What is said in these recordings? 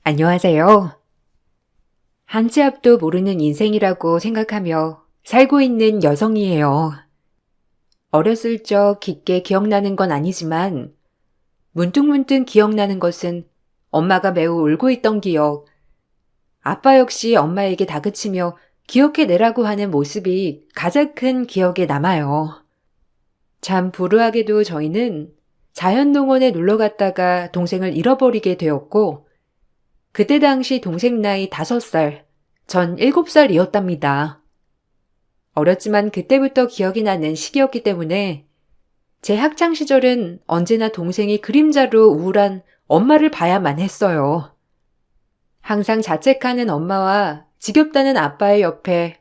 안녕하세요. 한 치 앞도 모르는 인생이라고 생각하며 살고 있는 여성이에요. 어렸을 적 깊게 기억나는 건 아니지만 문득문득 기억나는 것은 엄마가 매우 울고 있던 기억, 아빠 역시 엄마에게 다그치며 기억해내라고 하는 모습이 가장 큰 기억에 남아요. 참 불우하게도 저희는 자연농원에 놀러 갔다가 동생을 잃어버리게 되었고 그때 당시 동생 나이 5살, 전 7살이었답니다. 어렸지만 그때부터 기억이 나는 시기였기 때문에 제 학창시절은 언제나 동생이 그림자로 우울한 엄마를 봐야만 했어요. 항상 자책하는 엄마와 지겹다는 아빠의 옆에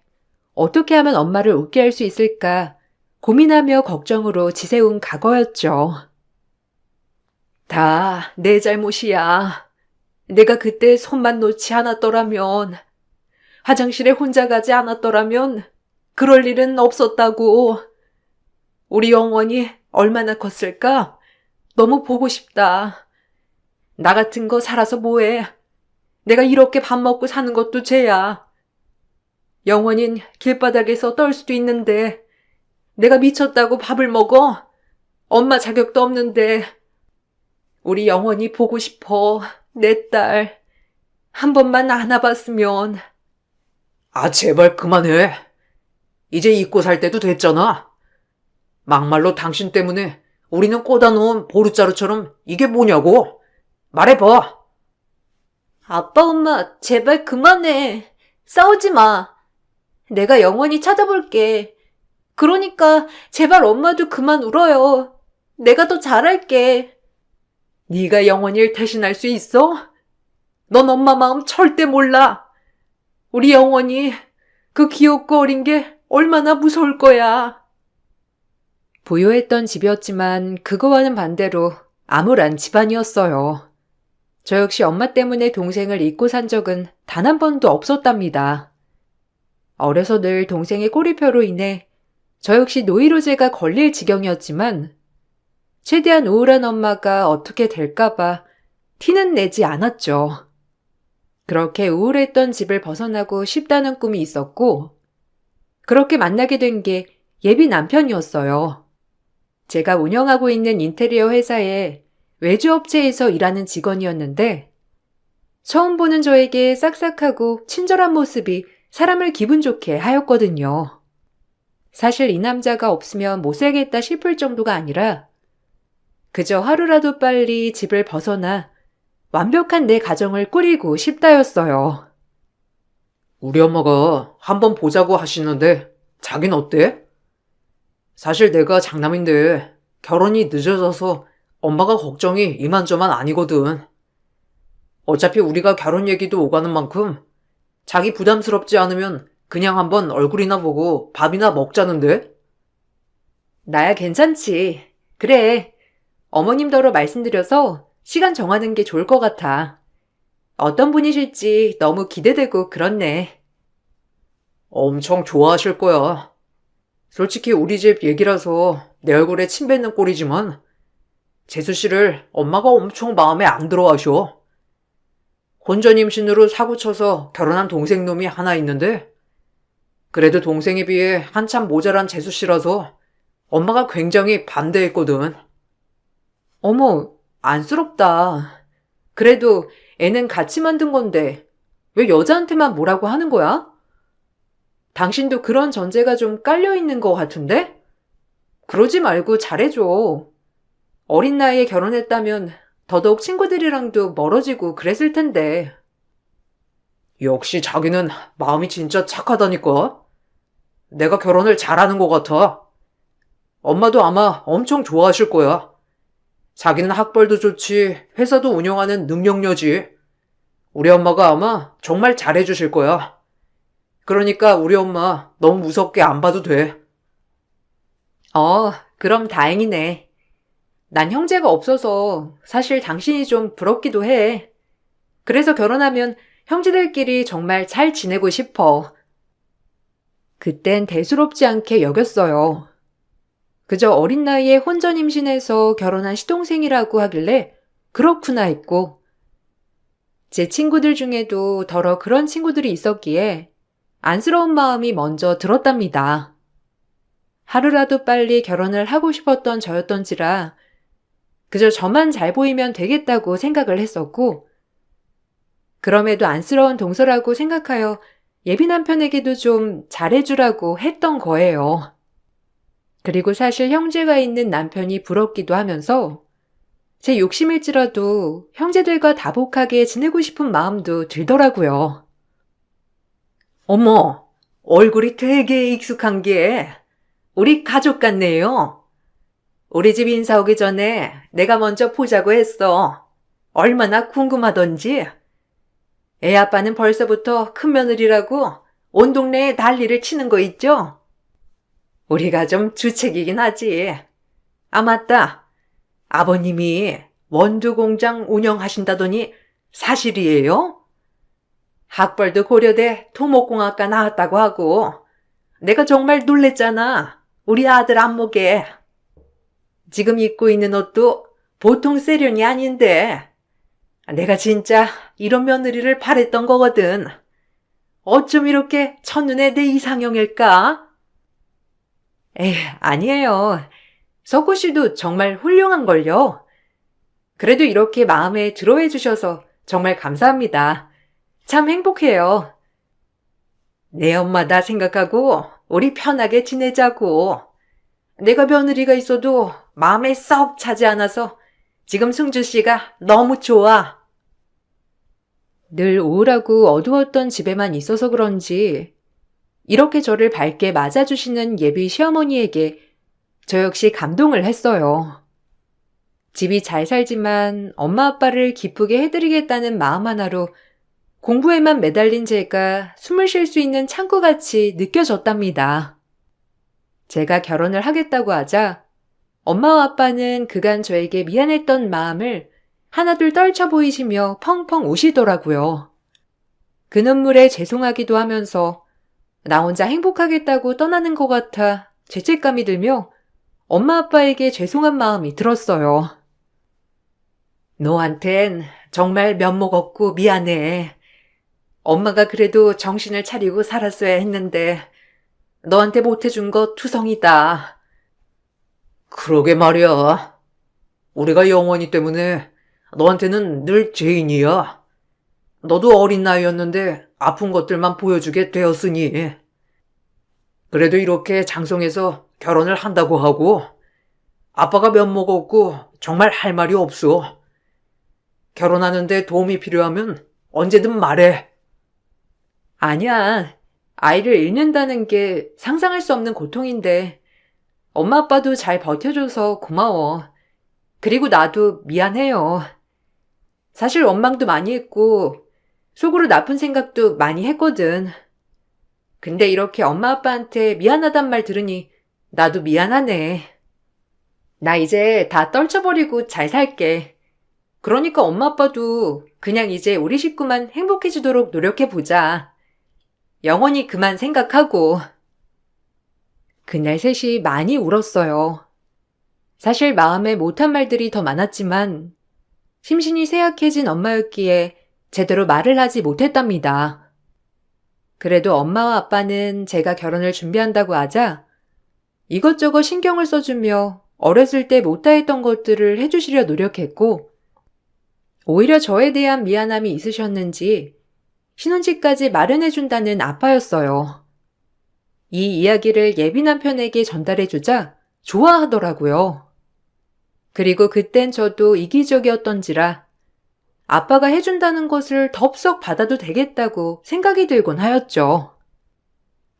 어떻게 하면 엄마를 웃게 할 수 있을까 고민하며 걱정으로 지새운 과거였죠. 다 내 잘못이야. 내가 그때 손만 놓지 않았더라면, 화장실에 혼자 가지 않았더라면 그럴 일은 없었다고. 우리 영원이 얼마나 컸을까? 너무 보고 싶다. 나 같은 거 살아서 뭐해? 내가 이렇게 밥 먹고 사는 것도 죄야. 영원인 길바닥에서 떨 수도 있는데 내가 미쳤다고 밥을 먹어? 엄마 자격도 없는데. 우리 영원이 보고 싶어. 내 딸. 한 번만 안아봤으면. 아, 제발 그만해. 이제 잊고 살 때도 됐잖아. 막말로 당신 때문에 우리는 꽂아놓은 보루자루처럼 이게 뭐냐고. 말해봐. 아빠, 엄마, 제발 그만해. 싸우지 마. 내가 영원히 찾아볼게. 그러니까 제발 엄마도 그만 울어요. 내가 더 잘할게. 네가 영원히를 대신할 수 있어? 넌 엄마 마음 절대 몰라. 우리 영원히 그 귀엽고 어린 게 얼마나 무서울 거야. 부유했던 집이었지만 그거와는 반대로 암울한 집안이었어요. 저 역시 엄마 때문에 동생을 잊고 산 적은 단 한 번도 없었답니다. 어려서 늘 동생의 꼬리표로 인해 저 역시 노이로제가 걸릴 지경이었지만 최대한 우울한 엄마가 어떻게 될까봐 티는 내지 않았죠. 그렇게 우울했던 집을 벗어나고 싶다는 꿈이 있었고 그렇게 만나게 된 게 예비 남편이었어요. 제가 운영하고 있는 인테리어 회사에 외주업체에서 일하는 직원이었는데 처음 보는 저에게 싹싹하고 친절한 모습이 사람을 기분 좋게 하였거든요. 사실 이 남자가 없으면 못 살겠다 싶을 정도가 아니라 그저 하루라도 빨리 집을 벗어나 완벽한 내 가정을 꾸리고 싶다였어요. 우리 엄마가 한번 보자고 하시는데 자긴 어때? 사실 내가 장남인데 결혼이 늦어져서 엄마가 걱정이 이만저만 아니거든. 어차피 우리가 결혼 얘기도 오가는 만큼 자기 부담스럽지 않으면 그냥 한번 얼굴이나 보고 밥이나 먹자는데? 나야 괜찮지. 그래. 어머님더러 말씀드려서 시간 정하는 게 좋을 것 같아. 어떤 분이실지 너무 기대되고 그렇네. 엄청 좋아하실 거야. 솔직히 우리 집 얘기라서 내 얼굴에 침 뱉는 꼴이지만 재수 씨를 엄마가 엄청 마음에 안 들어 하셔. 혼전 임신으로 사고쳐서 결혼한 동생 놈이 하나 있는데 그래도 동생에 비해 한참 모자란 재수 씨라서 엄마가 굉장히 반대했거든. 어머, 안쓰럽다. 그래도 애는 같이 만든 건데 왜 여자한테만 뭐라고 하는 거야? 당신도 그런 전제가 좀 깔려있는 것 같은데? 그러지 말고 잘해줘. 어린 나이에 결혼했다면 더더욱 친구들이랑도 멀어지고 그랬을 텐데. 역시 자기는 마음이 진짜 착하다니까. 내가 결혼을 잘하는 것 같아. 엄마도 아마 엄청 좋아하실 거야. 자기는 학벌도 좋지, 회사도 운영하는 능력녀지. 우리 엄마가 아마 정말 잘해주실 거야. 그러니까 우리 엄마 너무 무섭게 안 봐도 돼. 그럼 다행이네. 난 형제가 없어서 사실 당신이 좀 부럽기도 해. 그래서 결혼하면 형제들끼리 정말 잘 지내고 싶어. 그땐 대수롭지 않게 여겼어요. 그저 어린 나이에 혼전 임신해서 결혼한 시동생이라고 하길래 그렇구나 했고 제 친구들 중에도 더러 그런 친구들이 있었기에 안쓰러운 마음이 먼저 들었답니다. 하루라도 빨리 결혼을 하고 싶었던 저였던지라 그저 저만 잘 보이면 되겠다고 생각을 했었고, 그럼에도 안쓰러운 동서라고 생각하여 예비 남편에게도 좀 잘해주라고 했던 거예요. 그리고 사실 형제가 있는 남편이 부럽기도 하면서 제 욕심일지라도 형제들과 다복하게 지내고 싶은 마음도 들더라고요. 어머, 얼굴이 되게 익숙한 게 우리 가족 같네요. 우리 집 인사 오기 전에 내가 먼저 보자고 했어. 얼마나 궁금하던지. 애 아빠는 벌써부터 큰며느리라고 온 동네에 난리를 치는 거 있죠? 우리가 좀 주책이긴 하지. 아, 맞다. 아버님이 원두 공장 운영하신다더니 사실이에요? 학벌도 고려대 토목공학과 나왔다고 하고 내가 정말 놀랬잖아. 우리 아들 안목에. 지금 입고 있는 옷도 보통 세련이 아닌데 내가 진짜 이런 며느리를 바랬던 거거든. 어쩜 이렇게 첫눈에 내 이상형일까? 에이, 아니에요. 석구 씨도 정말 훌륭한걸요. 그래도 이렇게 마음에 들어해 주셔서 정말 감사합니다. 참 행복해요. 내 엄마다 생각하고 우리 편하게 지내자고. 내가 며느리가 있어도 마음에 썩 차지 않아서 지금 승주 씨가 너무 좋아. 늘 우울하고 어두웠던 집에만 있어서 그런지 이렇게 저를 밝게 맞아주시는 예비 시어머니에게 저 역시 감동을 했어요. 집이 잘 살지만 엄마 아빠를 기쁘게 해드리겠다는 마음 하나로 공부에만 매달린 제가 숨을 쉴 수 있는 창구같이 느껴졌답니다. 제가 결혼을 하겠다고 하자 엄마와 아빠는 그간 저에게 미안했던 마음을 하나둘 떨쳐 보이시며 펑펑 우시더라고요. 그 눈물에 죄송하기도 하면서 나 혼자 행복하겠다고 떠나는 것 같아 죄책감이 들며 엄마 아빠에게 죄송한 마음이 들었어요. 너한텐 정말 면목 없고 미안해. 엄마가 그래도 정신을 차리고 살았어야 했는데 너한테 못해준 거 투성이다. 그러게 말이야. 우리가 영원히 때문에 너한테는 늘 죄인이야. 너도 어린 나이였는데 아픈 것들만 보여주게 되었으니. 그래도 이렇게 장성해서 결혼을 한다고 하고 아빠가 면목 없고 정말 할 말이 없어. 결혼하는데 도움이 필요하면 언제든 말해. 아니야. 아이를 잃는다는 게 상상할 수 없는 고통인데 엄마 아빠도 잘 버텨줘서 고마워. 그리고 나도 미안해요. 사실 원망도 많이 했고 속으로 나쁜 생각도 많이 했거든. 근데 이렇게 엄마 아빠한테 미안하단 말 들으니 나도 미안하네. 나 이제 다 떨쳐버리고 잘 살게. 그러니까 엄마 아빠도 그냥 이제 우리 식구만 행복해지도록 노력해보자. 영원히 그만 생각하고. 그날 셋이 많이 울었어요. 사실 마음에 못한 말들이 더 많았지만 심신이 쇠약해진 엄마였기에 제대로 말을 하지 못했답니다. 그래도 엄마와 아빠는 제가 결혼을 준비한다고 하자 이것저것 신경을 써주며 어렸을 때 못다했던 것들을 해주시려 노력했고 오히려 저에 대한 미안함이 있으셨는지 신혼집까지 마련해준다는 아빠였어요. 이 이야기를 예비 남편에게 전달해주자 좋아하더라고요. 그리고 그땐 저도 이기적이었던지라 아빠가 해준다는 것을 덥석 받아도 되겠다고 생각이 들곤 하였죠.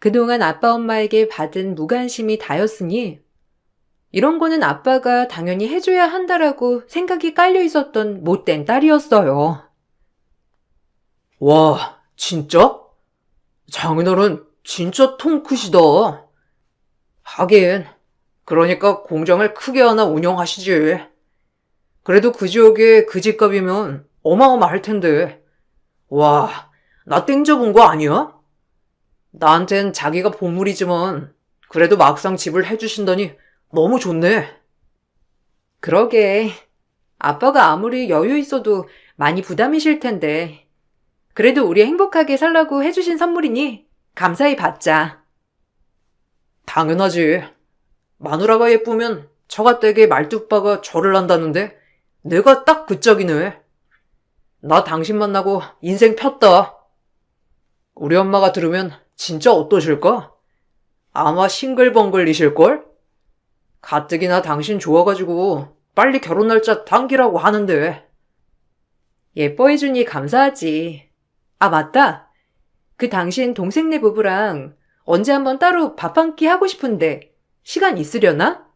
그동안 아빠 엄마에게 받은 무관심이 다였으니 이런 거는 아빠가 당연히 해줘야 한다라고 생각이 깔려 있었던 못된 딸이었어요. 와, 진짜? 장인어른 진짜 통 크시다. 하긴, 그러니까 공장을 크게 하나 운영하시지. 그래도 그 지역에 그 집값이면 어마어마할 텐데. 와, 나 땡겨본 거 아니야? 나한텐 자기가 보물이지만 그래도 막상 집을 해주신다니 너무 좋네. 그러게. 아빠가 아무리 여유 있어도 많이 부담이실 텐데 그래도 우리 행복하게 살라고 해주신 선물이니 감사히 받자. 당연하지. 마누라가 예쁘면 처가댁의 말뚝박아 절을 한다는데 내가 딱 그 짝이네. 나 당신 만나고 인생 폈다. 우리 엄마가 들으면 진짜 어떠실까? 아마 싱글벙글이실걸? 가뜩이나 당신 좋아가지고 빨리 결혼 날짜 당기라고 하는데. 예뻐해주니 감사하지. 아, 맞다. 그 당신 동생네 부부랑 언제 한번 따로 밥 한 끼 하고 싶은데 시간 있으려나?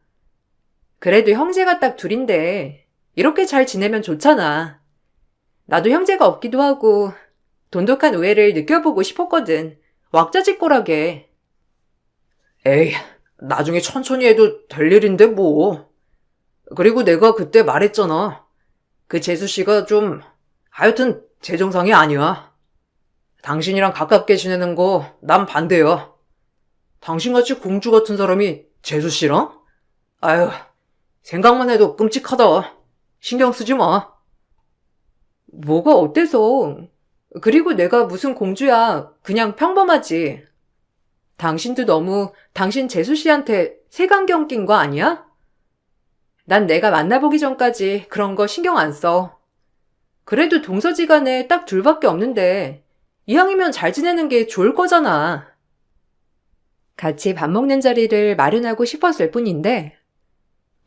그래도 형제가 딱 둘인데 이렇게 잘 지내면 좋잖아. 나도 형제가 없기도 하고 돈독한 우애를 느껴보고 싶었거든. 왁자지껄하게. 에이, 나중에 천천히 해도 될 일인데 뭐. 그리고 내가 그때 말했잖아. 그 재수씨가 좀 하여튼 제 정상이 아니야. 당신이랑 가깝게 지내는 거 난 반대야. 당신같이 공주 같은 사람이 재수씨랑? 아유, 생각만 해도 끔찍하다. 신경 쓰지 마. 뭐가 어때서? 그리고 내가 무슨 공주야. 그냥 평범하지. 당신도 너무 당신 재수씨한테 색안경 낀 거 아니야? 난 내가 만나보기 전까지 그런 거 신경 안 써. 그래도 동서지간에 딱 둘밖에 없는데 이왕이면 잘 지내는 게 좋을 거잖아. 같이 밥 먹는 자리를 마련하고 싶었을 뿐인데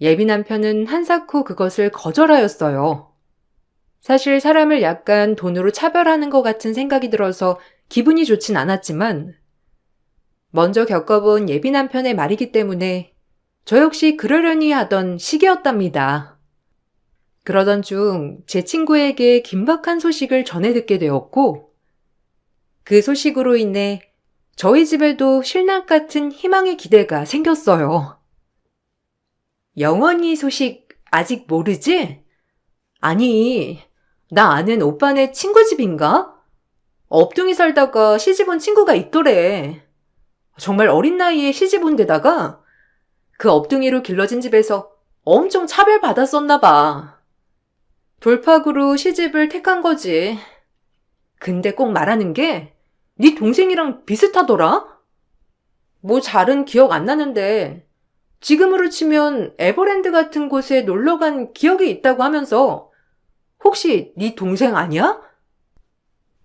예비 남편은 한사코 그것을 거절하였어요. 사실 사람을 약간 돈으로 차별하는 것 같은 생각이 들어서 기분이 좋진 않았지만 먼저 겪어본 예비 남편의 말이기 때문에 저 역시 그러려니 하던 시기였답니다. 그러던 중 제 친구에게 긴박한 소식을 전해 듣게 되었고 그 소식으로 인해 저희 집에도 신랑 같은 희망의 기대가 생겼어요. 영원히 소식 아직 모르지? 아니, 나 아는 오빠네 친구 집인가? 업둥이 살다가 시집 온 친구가 있더래. 정말 어린 나이에 시집 온 데다가 그 업둥이로 길러진 집에서 엄청 차별받았었나 봐. 돌팍으로 시집을 택한 거지. 근데 꼭 말하는 게 네 동생이랑 비슷하더라? 뭐 잘은 기억 안 나는데 지금으로 치면 에버랜드 같은 곳에 놀러 간 기억이 있다고 하면서 혹시 네 동생 아니야?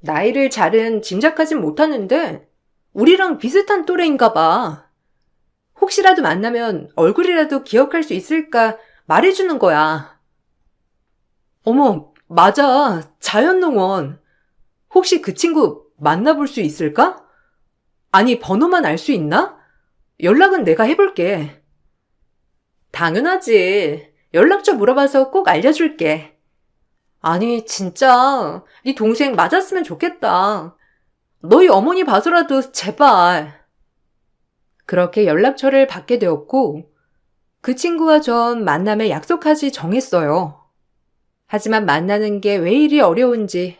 나이를 잘은 짐작하진 못하는데 우리랑 비슷한 또래인가 봐. 혹시라도 만나면 얼굴이라도 기억할 수 있을까 말해주는 거야. 어머, 맞아. 자연농원. 혹시 그 친구 만나볼 수 있을까? 아니, 번호만 알 수 있나? 연락은 내가 해볼게. 당연하지. 연락처 물어봐서 꼭 알려줄게. 아니, 진짜 네 동생 맞았으면 좋겠다. 너희 어머니 봐서라도 제발. 그렇게 연락처를 받게 되었고 그 친구와 전 만남에 약속하지 정했어요. 하지만 만나는 게 왜 이리 어려운지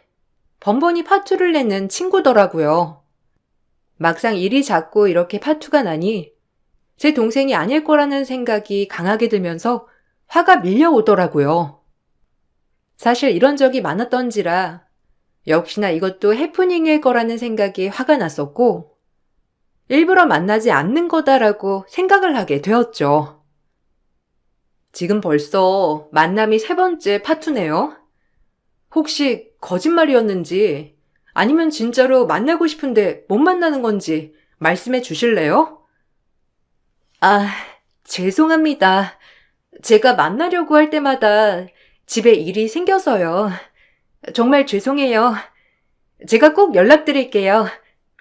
번번이 파투를 내는 친구더라고요. 막상 일이 잦고 이렇게 파투가 나니 제 동생이 아닐 거라는 생각이 강하게 들면서 화가 밀려오더라고요. 사실 이런 적이 많았던지라 역시나 이것도 해프닝일 거라는 생각이 화가 났었고 일부러 만나지 않는 거다라고 생각을 하게 되었죠. 지금 벌써 만남이 3번째 파투네요. 혹시 거짓말이었는지 아니면 진짜로 만나고 싶은데 못 만나는 건지 말씀해 주실래요? 아, 죄송합니다. 제가 만나려고 할 때마다 집에 일이 생겨서요. 정말 죄송해요. 제가 꼭 연락드릴게요.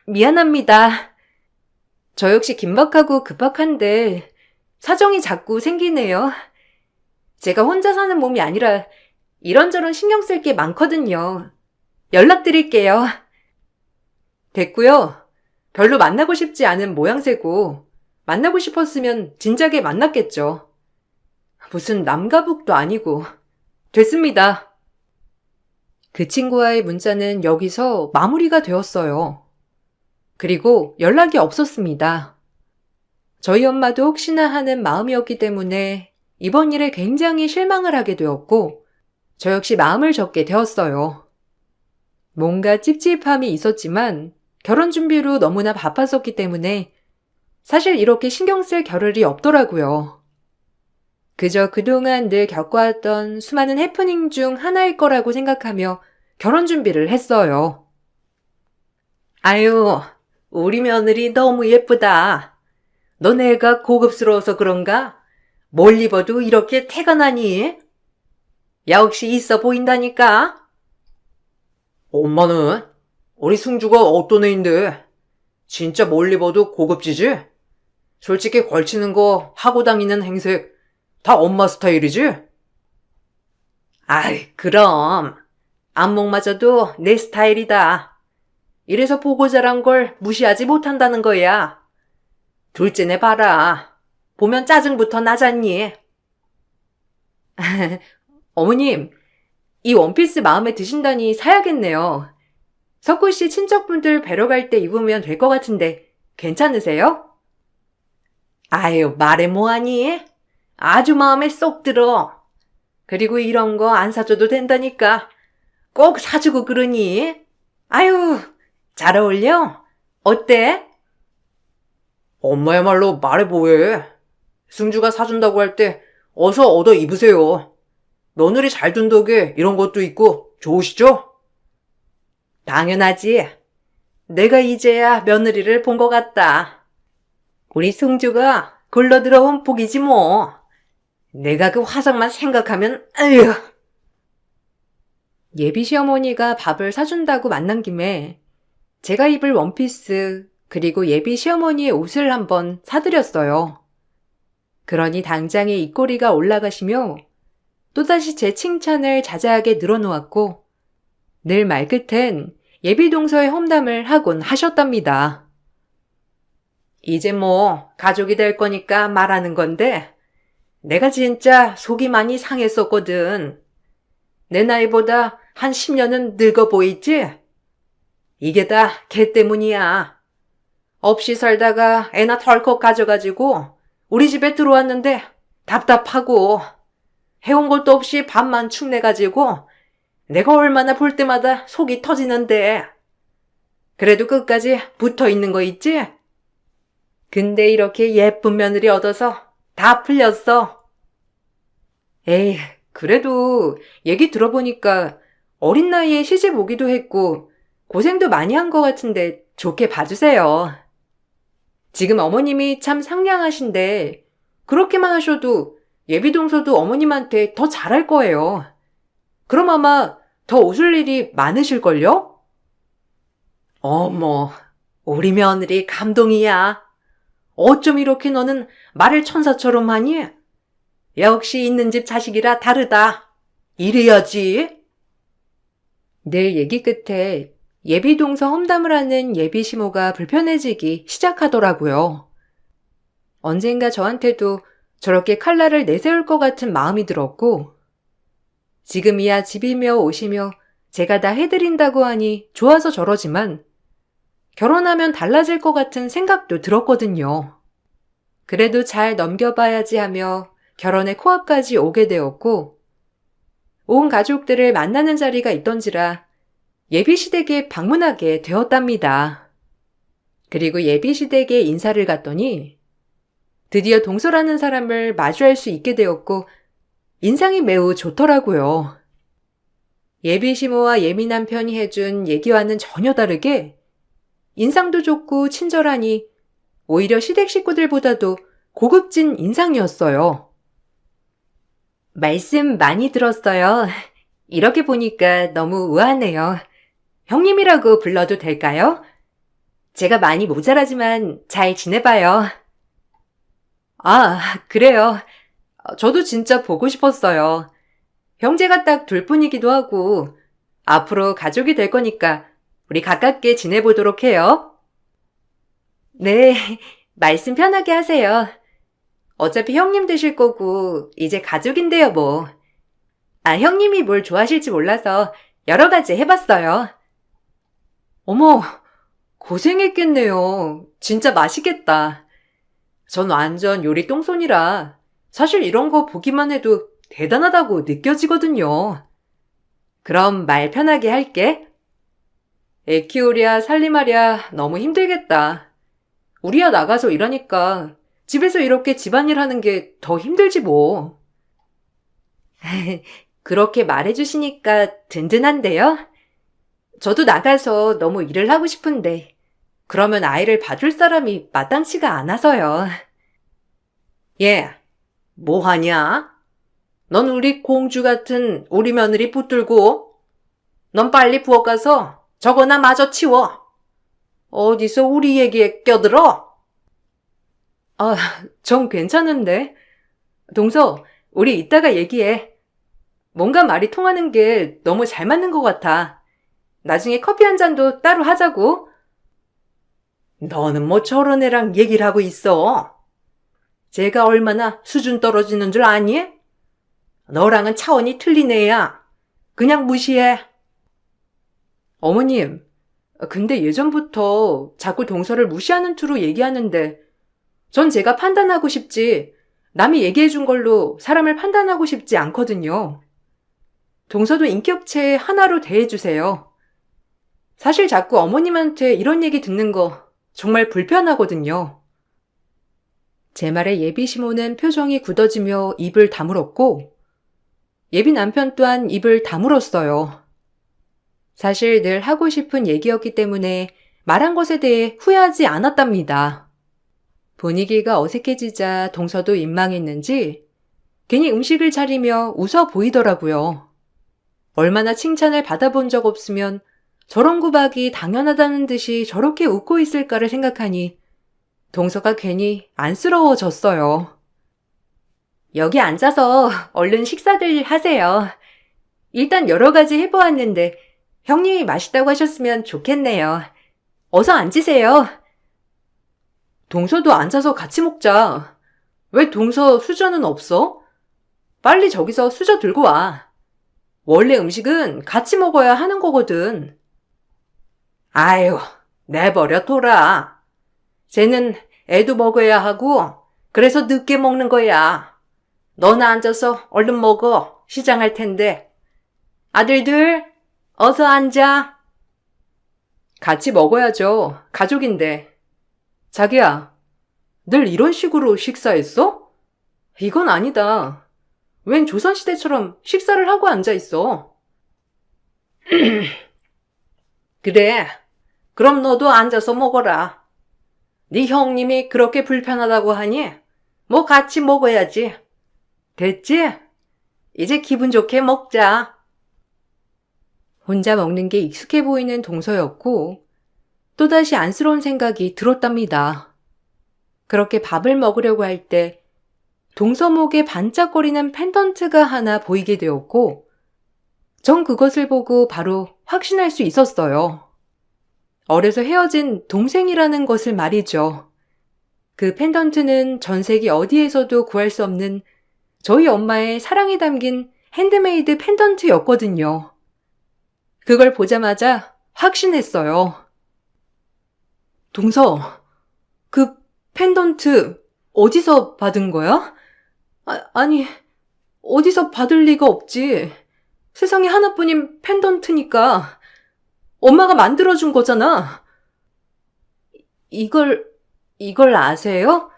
미안합니다. 저 역시 긴박하고 급박한데 사정이 자꾸 생기네요. 제가 혼자 사는 몸이 아니라 이런저런 신경 쓸 게 많거든요. 연락드릴게요. 됐고요. 별로 만나고 싶지 않은 모양새고 만나고 싶었으면 진작에 만났겠죠. 무슨 남가북도 아니고. 됐습니다. 그 친구와의 문자는 여기서 마무리가 되었어요. 그리고 연락이 없었습니다. 저희 엄마도 혹시나 하는 마음이었기 때문에 이번 일에 굉장히 실망을 하게 되었고 저 역시 마음을 접게 되었어요. 뭔가 찝찝함이 있었지만 결혼 준비로 너무나 바빴었기 때문에 사실 이렇게 신경 쓸 겨를이 없더라고요. 그저 그동안 늘 겪어왔던 수많은 해프닝 중 하나일 거라고 생각하며 결혼 준비를 했어요. 아유, 우리 며느리 너무 예쁘다. 너네가 고급스러워서 그런가? 뭘 입어도 이렇게 태가 나니? 역시 있어 보인다니까? 엄마는? 우리 승주가 어떤 애인데? 진짜 뭘 입어도 고급지지? 솔직히 걸치는 거, 하고 다니는 행색, 다 엄마 스타일이지? 아이, 그럼. 안목마저도 내 스타일이다. 이래서 보고 자란 걸 무시하지 못한다는 거야. 둘째네 봐라. 보면 짜증부터 나잖니? 어머님, 이 원피스 마음에 드신다니 사야겠네요. 석구 씨 친척분들 뵈러 갈 때 입으면 될 것 같은데 괜찮으세요? 아유, 말해 뭐하니? 아주 마음에 쏙 들어. 그리고 이런 거 안 사줘도 된다니까. 꼭 사주고 그러니? 아유, 잘 어울려? 어때? 엄마야말로 말해 뭐해. 승주가 사준다고 할 때 어서 얻어 입으세요. 며느리 잘 둔 덕에 이런 것도 있고 좋으시죠? 당연하지. 내가 이제야 며느리를 본 것 같다. 우리 승주가 굴러들어온 복이지 뭐. 내가 그 화상만 생각하면 아휴. 예비 시어머니가 밥을 사준다고 만난 김에 제가 입을 원피스 그리고 예비 시어머니의 옷을 한번 사드렸어요. 그러니 당장에 입꼬리가 올라가시며 또다시 제 칭찬을 자자하게 늘어놓았고 늘 말끝엔 예비 동서의 험담을 하곤 하셨답니다. 이제 뭐 가족이 될 거니까 말하는 건데 내가 진짜 속이 많이 상했었거든. 내 나이보다 한 10년은 늙어 보이지? 이게 다 걔 때문이야. 없이 살다가 애나 덜컥 가져가지고 우리 집에 들어왔는데 답답하고 해온 것도 없이 밥만 축내가지고 내가 얼마나 볼 때마다 속이 터지는데. 그래도 끝까지 붙어 있는 거 있지? 근데 이렇게 예쁜 며느리 얻어서 다 풀렸어. 에이, 그래도 얘기 들어보니까 어린 나이에 시집 오기도 했고 고생도 많이 한 것 같은데 좋게 봐주세요. 지금 어머님이 참 상냥하신데 그렇게만 하셔도 예비동서도 어머님한테 더 잘할 거예요. 그럼 아마 더 웃을 일이 많으실걸요? 어머, 우리 며느리 감동이야. 어쩜 이렇게 너는 말을 천사처럼 하니? 역시 있는 집 자식이라 다르다. 이래야지. 늘 얘기 끝에 예비동서 험담을 하는 예비시모가 불편해지기 시작하더라고요. 언젠가 저한테도 저렇게 칼날을 내세울 것 같은 마음이 들었고 지금이야 집이며 옷이며 제가 다 해드린다고 하니 좋아서 저러지만 결혼하면 달라질 것 같은 생각도 들었거든요. 그래도 잘 넘겨봐야지 하며 결혼의 코앞까지 오게 되었고 온 가족들을 만나는 자리가 있던지라 예비시댁에 방문하게 되었답니다. 그리고 예비시댁에 인사를 갔더니 드디어 동서라는 사람을 마주할 수 있게 되었고 인상이 매우 좋더라고요. 예비시모와 예비남편이 해준 얘기와는 전혀 다르게 인상도 좋고 친절하니 오히려 시댁 식구들보다도 고급진 인상이었어요. 말씀 많이 들었어요. 이렇게 보니까 너무 우아하네요. 형님이라고 불러도 될까요? 제가 많이 모자라지만 잘 지내봐요. 아, 그래요. 저도 진짜 보고 싶었어요. 형제가 딱 둘뿐이기도 하고 앞으로 가족이 될 거니까 우리 가깝게 지내보도록 해요. 네, 말씀 편하게 하세요. 어차피 형님 되실 거고 이제 가족인데요 뭐. 아, 형님이 뭘 좋아하실지 몰라서 여러 가지 해봤어요. 어머, 고생했겠네요. 진짜 맛있겠다. 전 완전 요리 똥손이라 사실 이런 거 보기만 해도 대단하다고 느껴지거든요. 그럼 말 편하게 할게. 애 키우랴 살림하랴 너무 힘들겠다. 우리야 나가서 일하니까 집에서 이렇게 집안일 하는 게 더 힘들지 뭐. 그렇게 말해주시니까 든든한데요? 저도 나가서 너무 일을 하고 싶은데 그러면 아이를 봐줄 사람이 마땅치가 않아서요. 얘, 뭐 하냐? 넌 우리 공주 같은 우리 며느리 붙들고 넌 빨리 부엌 가서 저거나 마저 치워. 어디서 우리 얘기에 껴들어? 아, 전 괜찮은데. 동서, 우리 이따가 얘기해. 뭔가 말이 통하는 게 너무 잘 맞는 것 같아. 나중에 커피 한 잔도 따로 하자고. 너는 뭐 저런 애랑 얘기를 하고 있어? 제가 얼마나 수준 떨어지는 줄 아니? 너랑은 차원이 틀린 애야. 그냥 무시해. 어머님, 근데 예전부터 자꾸 동서를 무시하는 투로 얘기하는데 전 제가 판단하고 싶지 남이 얘기해 준 걸로 사람을 판단하고 싶지 않거든요. 동서도 인격체 하나로 대해주세요. 사실 자꾸 어머님한테 이런 얘기 듣는 거 정말 불편하거든요. 제 말에 예비 시모는 표정이 굳어지며 입을 다물었고 예비 남편 또한 입을 다물었어요. 사실 늘 하고 싶은 얘기였기 때문에 말한 것에 대해 후회하지 않았답니다. 분위기가 어색해지자 동서도 민망했는지 괜히 음식을 차리며 웃어 보이더라고요. 얼마나 칭찬을 받아본 적 없으면 저런 구박이 당연하다는 듯이 저렇게 웃고 있을까를 생각하니 동서가 괜히 안쓰러워졌어요. 여기 앉아서 얼른 식사들 하세요. 일단 여러 가지 해보았는데 형님이 맛있다고 하셨으면 좋겠네요. 어서 앉으세요. 동서도 앉아서 같이 먹자. 왜 동서 수저는 없어? 빨리 저기서 수저 들고 와. 원래 음식은 같이 먹어야 하는 거거든. 아유, 내버려 둬라. 쟤는 애도 먹어야 하고 그래서 늦게 먹는 거야. 너나 앉아서 얼른 먹어. 시장할 텐데. 아들들, 어서 앉아. 같이 먹어야죠. 가족인데. 자기야, 늘 이런 식으로 식사했어? 이건 아니다. 웬 조선시대처럼 식사를 하고 앉아있어. 그래, 그럼 너도 앉아서 먹어라. 네 형님이 그렇게 불편하다고 하니 뭐 같이 먹어야지. 됐지? 이제 기분 좋게 먹자. 혼자 먹는 게 익숙해 보이는 동서였고 또다시 안쓰러운 생각이 들었답니다. 그렇게 밥을 먹으려고 할 때 동서목에 반짝거리는 펜던트가 하나 보이게 되었고 전 그것을 보고 바로 확신할 수 있었어요. 어려서 헤어진 동생이라는 것을 말이죠. 그 펜던트는 전 세계 어디에서도 구할 수 없는 저희 엄마의 사랑이 담긴 핸드메이드 펜던트였거든요. 그걸 보자마자 확신했어요. 동서, 그 펜던트 어디서 받은 거야? 아니, 어디서 받을 리가 없지. 세상에 하나뿐인 펜던트니까 엄마가 만들어준 거잖아. 이걸 아세요?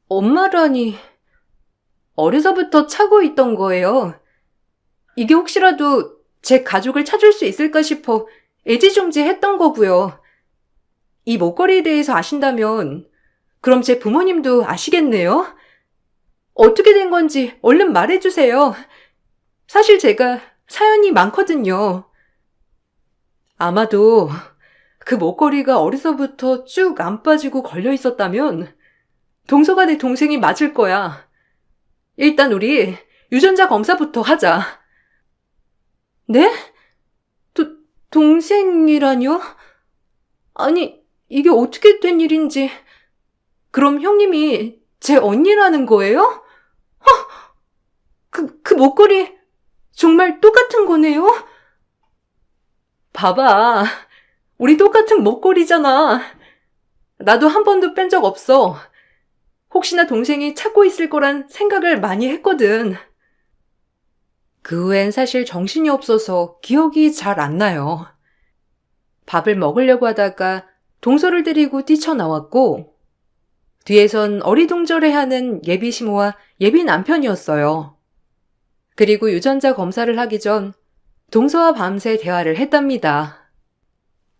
엄마라니. 어려서부터 차고 있던 거예요. 이게 혹시라도 제 가족을 찾을 수 있을까 싶어 애지중지했던 거고요. 이 목걸이에 대해서 아신다면 그럼 제 부모님도 아시겠네요? 어떻게 된 건지 얼른 말해주세요. 사실 제가 사연이 많거든요. 아마도 그 목걸이가 어려서부터 쭉 안 빠지고 걸려 있었다면 동서가 내 동생이 맞을 거야. 일단 우리 유전자 검사부터 하자. 네? 동생이라뇨? 아니, 이게 어떻게 된 일인지. 그럼 형님이 제 언니라는 거예요? 그 목걸이 정말 똑같은 거네요? 봐봐. 우리 똑같은 목걸이잖아. 나도 한 번도 뺀 적 없어. 혹시나 동생이 찾고 있을 거란 생각을 많이 했거든. 그 후엔 사실 정신이 없어서 기억이 잘 안 나요. 밥을 먹으려고 하다가 동서를 데리고 뛰쳐나왔고, 뒤에선 어리둥절해하는 예비 시모와 예비 남편이었어요. 그리고 유전자 검사를 하기 전 동서와 밤새 대화를 했답니다.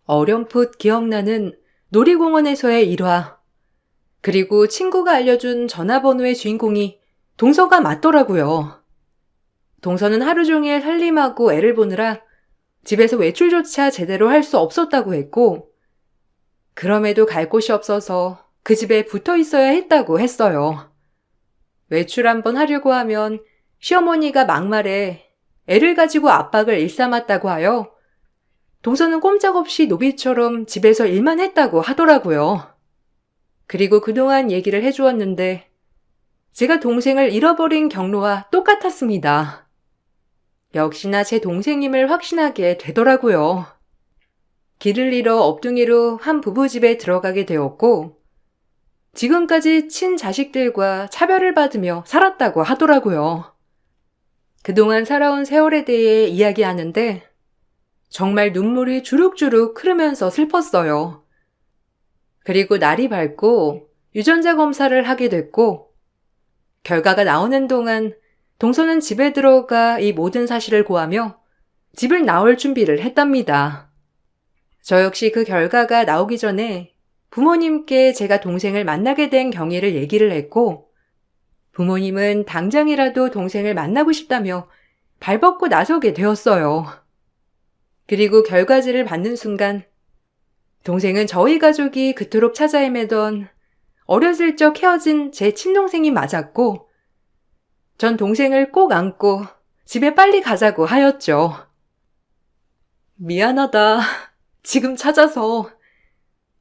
어렴풋 기억나는 놀이공원에서의 일화, 그리고 친구가 알려준 전화번호의 주인공이 동서가 맞더라고요. 동서는 하루 종일 살림하고 애를 보느라 집에서 외출조차 제대로 할 수 없었다고 했고, 그럼에도 갈 곳이 없어서 그 집에 붙어 있어야 했다고 했어요. 외출 한번 하려고 하면 시어머니가 막말에 애를 가지고 압박을 일삼았다고 하여 동서는 꼼짝없이 노비처럼 집에서 일만 했다고 하더라고요. 그리고 그동안 얘기를 해주었는데 제가 동생을 잃어버린 경로와 똑같았습니다. 역시나 제 동생임을 확신하게 되더라고요. 길을 잃어 업둥이로 한 부부집에 들어가게 되었고, 지금까지 친자식들과 차별을 받으며 살았다고 하더라고요. 그동안 살아온 세월에 대해 이야기하는데 정말 눈물이 주룩주룩 흐르면서 슬펐어요. 그리고 날이 밝고 유전자 검사를 하게 됐고, 결과가 나오는 동안 동서는 집에 들어가 이 모든 사실을 고하며 집을 나올 준비를 했답니다. 저 역시 그 결과가 나오기 전에 부모님께 제가 동생을 만나게 된 경위를 얘기를 했고, 부모님은 당장이라도 동생을 만나고 싶다며 발벗고 나서게 되었어요. 그리고 결과지를 받는 순간 동생은 저희 가족이 그토록 찾아 헤매던 어렸을 적 헤어진 제 친동생이 맞았고, 전 동생을 꼭 안고 집에 빨리 가자고 하였죠. 미안하다. 지금 찾아서.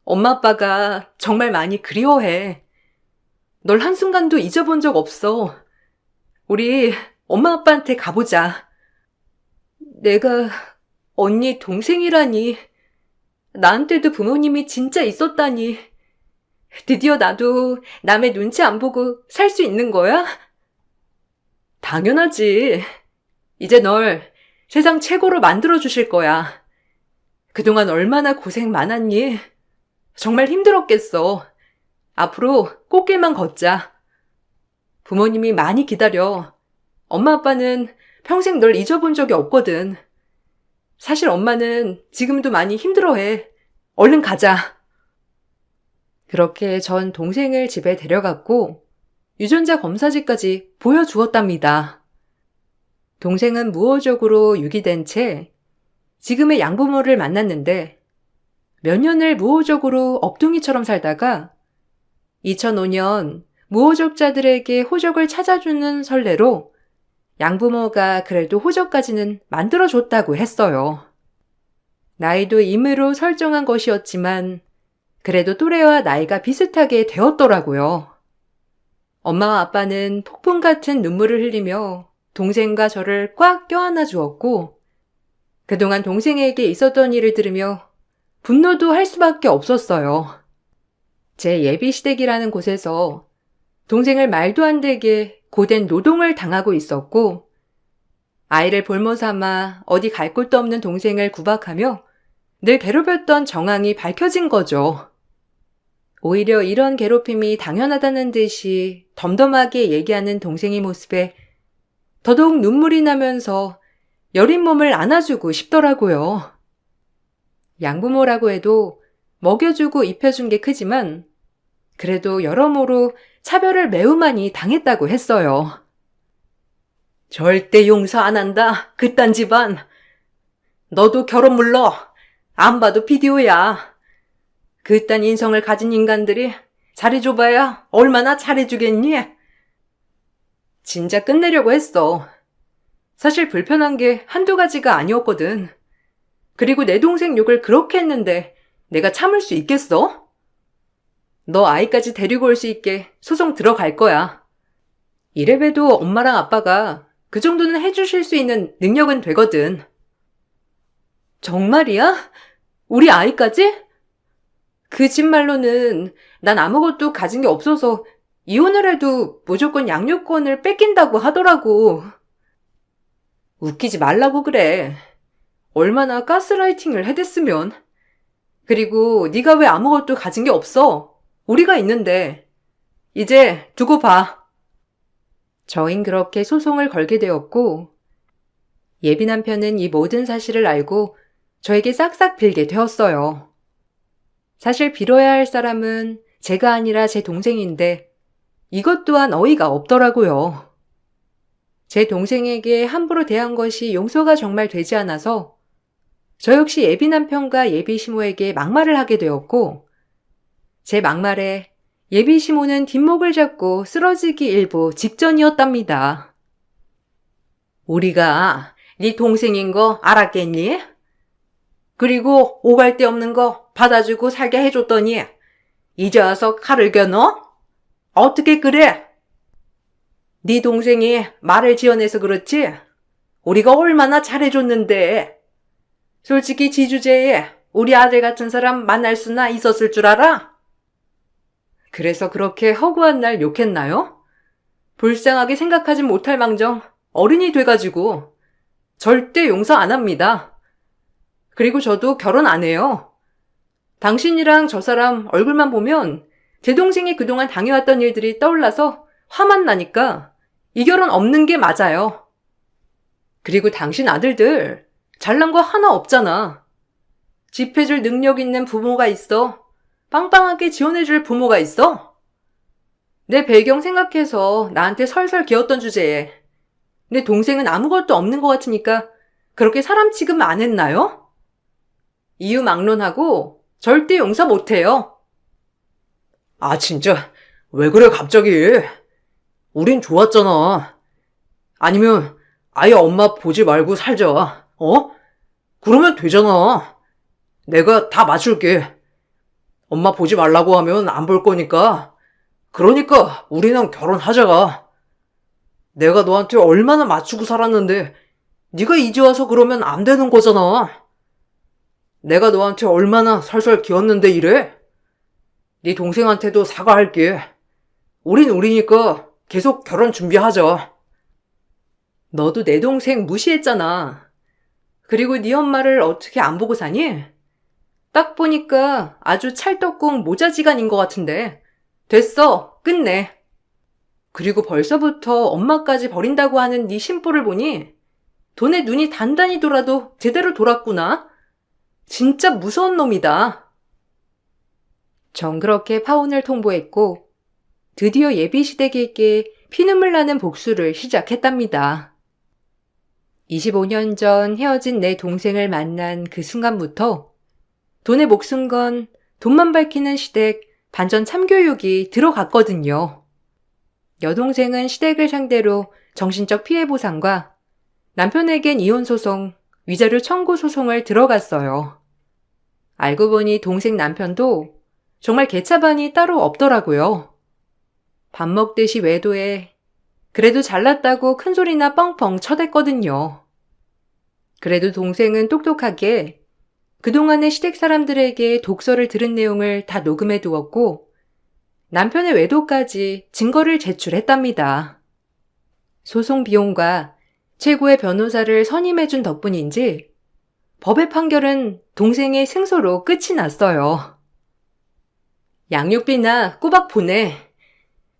엄마 아빠가 정말 많이 그리워해. 널 한순간도 잊어본 적 없어. 우리 엄마 아빠한테 가보자. 내가 언니 동생이라니. 나한테도 부모님이 진짜 있었다니. 드디어 나도 남의 눈치 안 보고 살 수 있는 거야? 당연하지. 이제 널 세상 최고로 만들어주실 거야. 그동안 얼마나 고생 많았니? 정말 힘들었겠어. 앞으로 꽃길만 걷자. 부모님이 많이 기다려. 엄마 아빠는 평생 널 잊어본 적이 없거든. 사실 엄마는 지금도 많이 힘들어해. 얼른 가자. 그렇게 전 동생을 집에 데려갔고 유전자 검사지까지 보여주었답니다. 동생은 무호적으로 유기된 채 지금의 양부모를 만났는데 몇 년을 무호적으로 업둥이처럼 살다가 2005년 무호적자들에게 호적을 찾아주는 선례로 양부모가 그래도 호적까지는 만들어줬다고 했어요. 나이도 임의로 설정한 것이었지만 그래도 또래와 나이가 비슷하게 되었더라고요. 엄마와 아빠는 폭풍 같은 눈물을 흘리며 동생과 저를 꽉 껴안아 주었고, 그동안 동생에게 있었던 일을 들으며 분노도 할 수밖에 없었어요. 제 예비시댁이라는 곳에서 동생을 말도 안 되게 고된 노동을 당하고 있었고, 아이를 볼모 삼아 어디 갈 곳도 없는 동생을 구박하며 늘 괴롭혔던 정황이 밝혀진 거죠. 오히려 이런 괴롭힘이 당연하다는 듯이 덤덤하게 얘기하는 동생의 모습에 더더욱 눈물이 나면서 여린 몸을 안아주고 싶더라고요. 양부모라고 해도 먹여주고 입혀준 게 크지만 그래도 여러모로 차별을 매우 많이 당했다고 했어요. 절대 용서 안 한다. 그딴 집안. 너도 결혼 물러. 안 봐도 비디오야. 그딴 인성을 가진 인간들이 잘해줘봐야 얼마나 잘해주겠니? 진짜 끝내려고 했어. 사실 불편한 게 한두 가지가 아니었거든. 그리고 내 동생 욕을 그렇게 했는데 내가 참을 수 있겠어? 너 아이까지 데리고 올 수 있게 소송 들어갈 거야. 이래봬도 엄마랑 아빠가 그 정도는 해주실 수 있는 능력은 되거든. 정말이야? 우리 아이까지? 그 집 말로는 난 아무것도 가진 게 없어서 이혼을 해도 무조건 양육권을 뺏긴다고 하더라고. 웃기지 말라고 그래. 얼마나 가스라이팅을 해댔으면. 그리고 네가 왜 아무것도 가진 게 없어? 우리가 있는데. 이제 두고 봐. 저흰 그렇게 소송을 걸게 되었고 예비 남편은 이 모든 사실을 알고 저에게 싹싹 빌게 되었어요. 사실 빌어야 할 사람은 제가 아니라 제 동생인데 이것 또한 어이가 없더라고요. 제 동생에게 함부로 대한 것이 용서가 정말 되지 않아서 저 역시 예비 남편과 예비 시모에게 막말을 하게 되었고 제 막말에 예비 시모는 뒷목을 잡고 쓰러지기 일보 직전이었답니다. 우리가 네 동생인 거 알았겠니? 그리고 오갈 데 없는 거 받아주고 살게 해줬더니 이제 와서 칼을 겨눠? 어떻게 그래? 네 동생이 말을 지어내서 그렇지? 우리가 얼마나 잘해줬는데. 솔직히 지주제에 우리 아들 같은 사람 만날 수나 있었을 줄 알아? 그래서 그렇게 허구한 날 욕했나요? 불쌍하게 생각하지 못할 망정 어른이 돼가지고 절대 용서 안 합니다. 그리고 저도 결혼 안 해요. 당신이랑 저 사람 얼굴만 보면 제 동생이 그동안 당해왔던 일들이 떠올라서 화만 나니까 이 결혼 없는 게 맞아요. 그리고 당신 아들들 잘난 거 하나 없잖아. 집 해줄 능력 있는 부모가 있어. 빵빵하게 지원해줄 부모가 있어. 내 배경 생각해서 나한테 설설 기었던 주제에 내 동생은 아무것도 없는 것 같으니까 그렇게 사람 취급 안 했나요? 이유 막론하고 절대 용서 못해요. 아 진짜 왜 그래 갑자기. 우린 좋았잖아. 아니면 아예 엄마 보지 말고 살자. 어? 그러면 되잖아. 내가 다 맞출게. 엄마 보지 말라고 하면 안 볼 거니까. 그러니까 우리는 결혼하자가. 내가 너한테 얼마나 맞추고 살았는데 네가 이제 와서 그러면 안 되는 거잖아. 내가 너한테 얼마나 설설 기었는데 이래? 네 동생한테도 사과할게. 우린 우리니까 계속 결혼 준비하자. 너도 내 동생 무시했잖아. 그리고 네 엄마를 어떻게 안 보고 사니? 딱 보니까 아주 찰떡궁 모자지간인 것 같은데. 됐어, 끝내. 그리고 벌써부터 엄마까지 버린다고 하는 네 심보를 보니 돈에 눈이 단단히 돌아도 제대로 돌았구나. 진짜 무서운 놈이다. 전 그렇게 파혼을 통보했고 드디어 예비 시댁에게 피눈물 나는 복수를 시작했답니다. 25년 전 헤어진 내 동생을 만난 그 순간부터 돈에 목숨 건 돈만 밝히는 시댁 반전 참교육이 들어갔거든요. 여동생은 시댁을 상대로 정신적 피해 보상과 남편에겐 이혼 소송, 위자료 청구 소송을 들어갔어요. 알고 보니 동생 남편도 정말 개차반이 따로 없더라고요. 밥 먹듯이 외도해 그래도 잘났다고 큰소리나 뻥뻥 쳐댔거든요. 그래도 동생은 똑똑하게 그동안의 시댁 사람들에게 독서를 들은 내용을 다 녹음해 두었고 남편의 외도까지 증거를 제출했답니다. 소송 비용과 최고의 변호사를 선임해준 덕분인지 법의 판결은 동생의 승소로 끝이 났어요. 양육비나 꼬박 보내.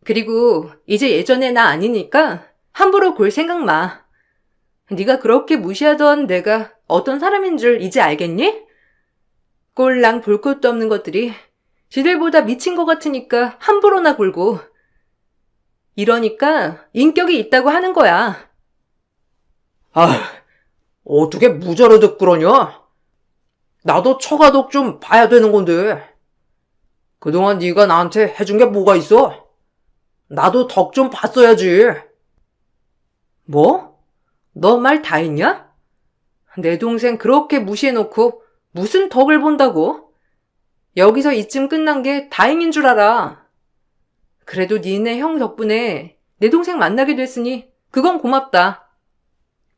그리고 이제 예전의 나 아니니까 함부로 골 생각 마. 네가 그렇게 무시하던 내가 어떤 사람인 줄 이제 알겠니? 꼴랑 볼 것도 없는 것들이 지들보다 미친 것 같으니까 함부로나 굴고. 이러니까 인격이 있다고 하는 거야. 아, 어떻게 무자르듯 그러냐? 나도 처가덕 좀 봐야 되는 건데. 그동안 네가 나한테 해준 게 뭐가 있어? 나도 덕 좀 봤어야지. 뭐? 너 말 다 했냐? 내 동생 그렇게 무시해놓고 무슨 덕을 본다고? 여기서 이쯤 끝난 게 다행인 줄 알아. 그래도 니네 형 덕분에 내 동생 만나게 됐으니 그건 고맙다.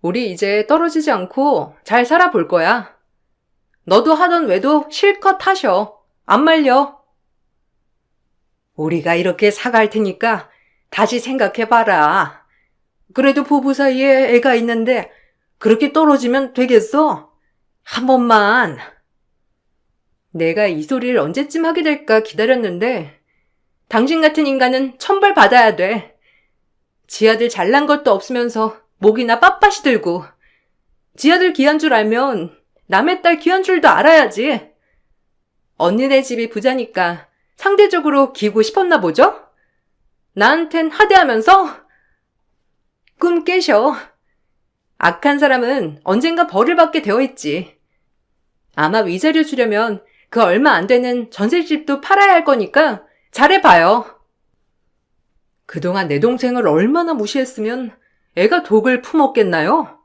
우리 이제 떨어지지 않고 잘 살아볼 거야. 너도 하던 외도 실컷 하셔. 안 말려. 우리가 이렇게 사갈 테니까 다시 생각해봐라. 그래도 부부 사이에 애가 있는데 그렇게 떨어지면 되겠어? 한 번만. 내가 이 소리를 언제쯤 하게 될까 기다렸는데 당신 같은 인간은 천벌 받아야 돼. 지아들 잘난 것도 없으면서 목이나 빳빳이 들고 지아들 귀한 줄 알면 남의 딸 귀한 줄도 알아야지. 언니네 집이 부자니까 상대적으로 기고 싶었나 보죠? 나한텐 하대하면서? 꿈 깨셔. 악한 사람은 언젠가 벌을 받게 되어 있지. 아마 위자료 주려면 그 얼마 안 되는 전셋집도 팔아야 할 거니까 잘해봐요. 그동안 내 동생을 얼마나 무시했으면 애가 독을 품었겠나요?